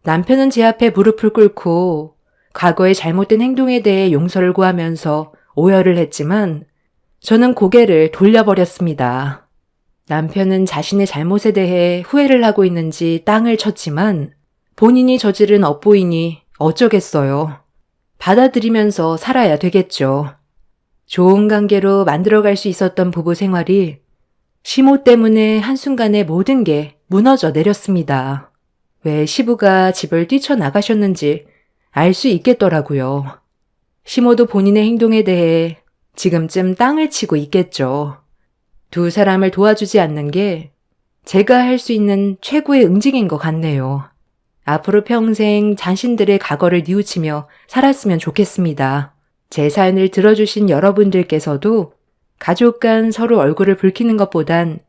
남편은 제 앞에 무릎을 꿇고 과거의 잘못된 행동에 대해 용서를 구하면서 오열을 했지만 저는 고개를 돌려버렸습니다. 남편은 자신의 잘못에 대해 후회를 하고 있는지 땅을 쳤지만 본인이 저지른 업보이니 어쩌겠어요. 받아들이면서 살아야 되겠죠. 좋은 관계로 만들어갈 수 있었던 부부 생활이 시모 때문에 한순간에 모든 게 무너져 내렸습니다. 왜 시부가 집을 뛰쳐나가셨는지 알 수 있겠더라고요. 시모도 본인의 행동에 대해 지금쯤 땅을 치고 있겠죠. 두 사람을 도와주지 않는 게 제가 할 수 있는 최고의 응징인 것 같네요. 앞으로 평생 자신들의 과거를 뉘우치며 살았으면 좋겠습니다. 제 사연을 들어주신 여러분들께서도 가족 간 서로 얼굴을 붉히는 것보단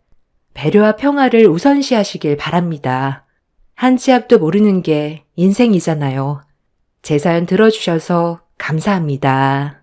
배려와 평화를 우선시하시길 바랍니다. 한 치 앞도 모르는 게 인생이잖아요. 제 사연 들어주셔서 감사합니다.